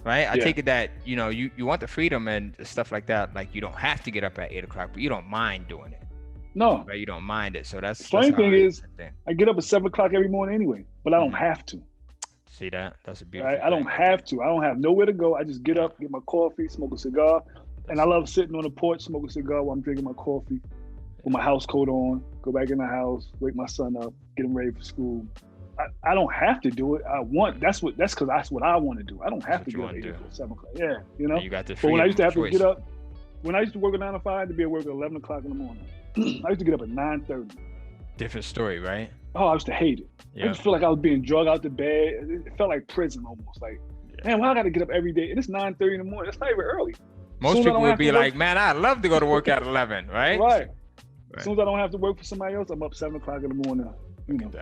Right. I take it that, you want the freedom and stuff like that. Like you don't have to get up at 8 o'clock, but you don't mind doing it. No. Right? You don't mind it. So that's funny thing is I get up at 7 o'clock every morning anyway, but I don't have to. See that? That's a beautiful thing. I don't have to. I don't have nowhere to go. I just get up, get my coffee, smoke a cigar. And I love sitting on the porch, smoke a cigar while I'm drinking my coffee with my house coat on, go back in the house, wake my son up, get him ready for school. I don't have to do it. That's because that's what I want to do. I don't have to get up at 8 o'clock, 7 o'clock. Yeah, You got the freedom. But when I used to have to get up, when I used to work at 9 to 5, I had to be at work at 11 o'clock in the morning. I used to get up at 9:30. Different story, right? Oh, I used to hate it. Yeah. I used to feel like I was being drugged out to bed. It felt like prison almost. Like, man, why I got to get up every day? And it's 9:30 in the morning. It's not even early. Most people would be like, man, I'd love to go to work at 11, right? Right. As soon as I don't have to work for somebody else, I'm up 7 o'clock in the morning,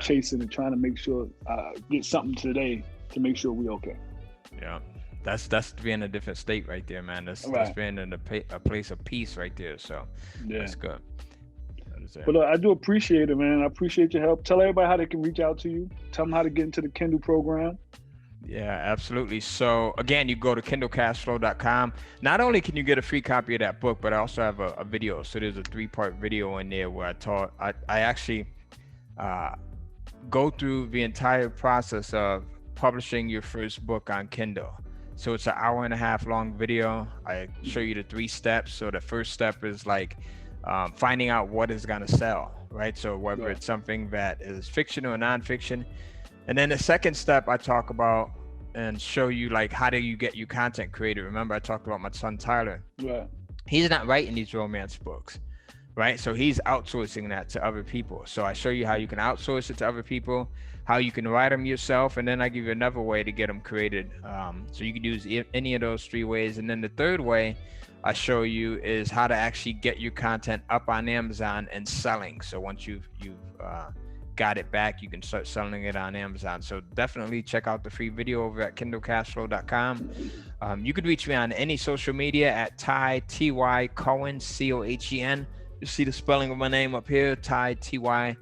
chasing and trying to make sure I get something today to make sure we okay. Yeah. That's being in a different state right there, man. That's being in a place of peace right there. So that's good. But I do appreciate it, man. I appreciate your help. Tell everybody how they can reach out to you. Tell them how to get into the Kindle program. Yeah, absolutely. So again, you go to kindlecashflow.com. Not only can you get a free copy of that book, but I also have a video. So there's a 3-part video in there where I actually go through the entire process of publishing your first book on Kindle. So it's an 1.5 hour long video. I show you the 3 steps. So the first step is like finding out what is going to sell, right? So whether it's something that is fiction or nonfiction. And then the second step I talk about and show you like how do you get your content created. Remember I talked about my son Tyler. Yeah. He's not writing these romance books, right? So he's outsourcing that to other people. So I show you how you can outsource it to other people, how you can write them yourself, and then I give you another way to get them created. So you can use any of those 3 ways. And then the third way I show you is how to actually get your content up on Amazon and selling. So once you've got it back, you can start selling it on Amazon. So definitely check out the free video over at kindlecashflow.com. You could reach me on any social media at Ty Cohen Cohen. You see the spelling of my name up here, Ty Cohen.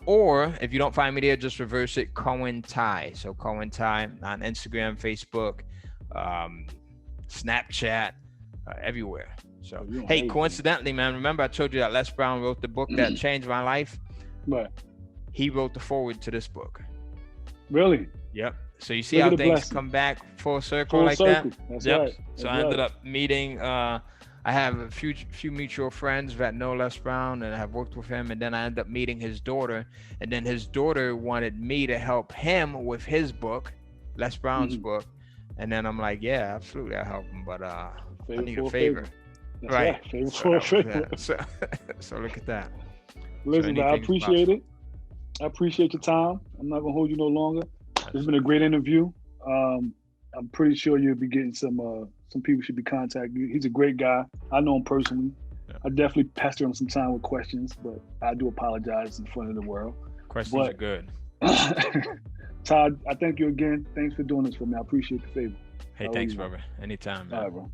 Or if you don't find me there, just reverse it, Cohen Ty. So Cohen Ty on Instagram, Facebook, Snapchat, everywhere. So hey, coincidentally, man, remember I told you that Les Brown wrote the book that changed my life? Right. He wrote the foreword to this book. Really? Yep. So you see how things come back full circle like that? That's yep. Right. So I ended up meeting I have a few mutual friends that know Les Brown and have worked with him, and then I ended up meeting his daughter, and then his daughter wanted me to help him with his book, Les Brown's book, and then I'm like, yeah, absolutely, I'll help him, but I need a favor. That's right. Favor for a favor. So look at that. Listen, I appreciate it. I appreciate your time. I'm not gonna hold you no longer. It's been a great interview. I'm pretty sure you'll be getting some people should be contacting you. He's a great guy. I know him personally. Yeah. I definitely pester him some time with questions, but I do apologize in front of the world. Questions are good. Todd, I thank you again. Thanks for doing this for me. I appreciate the favor. Hey, thanks, brother. Anytime, man. All right, bro.